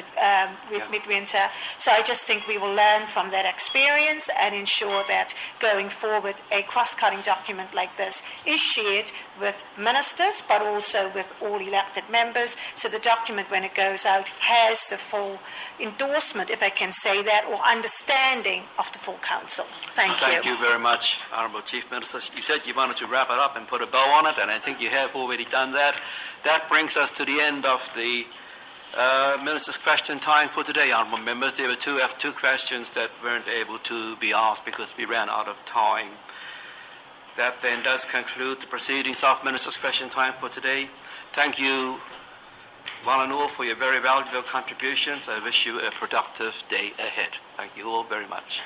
Midwinter. So I just think we will learn from that experience and ensure that going forward a cross-cutting document like this is shared with ministers but also with all elected members, so the document when it goes out has the full endorsement, if I can say that, or understanding of the full council. Thank you. Thank you very much, Honourable Chief Minister. You said you wanted to wrap it up and put a bow on it, and I think you have already done that. That brings us to the end of the Minister's question time for today, Honourable Members. There were two questions that weren't able to be asked because we ran out of time. That then does conclude the proceedings of Minister's question time for today. Thank you one and all for your very valuable contributions. I wish you a productive day ahead. Thank you all very much.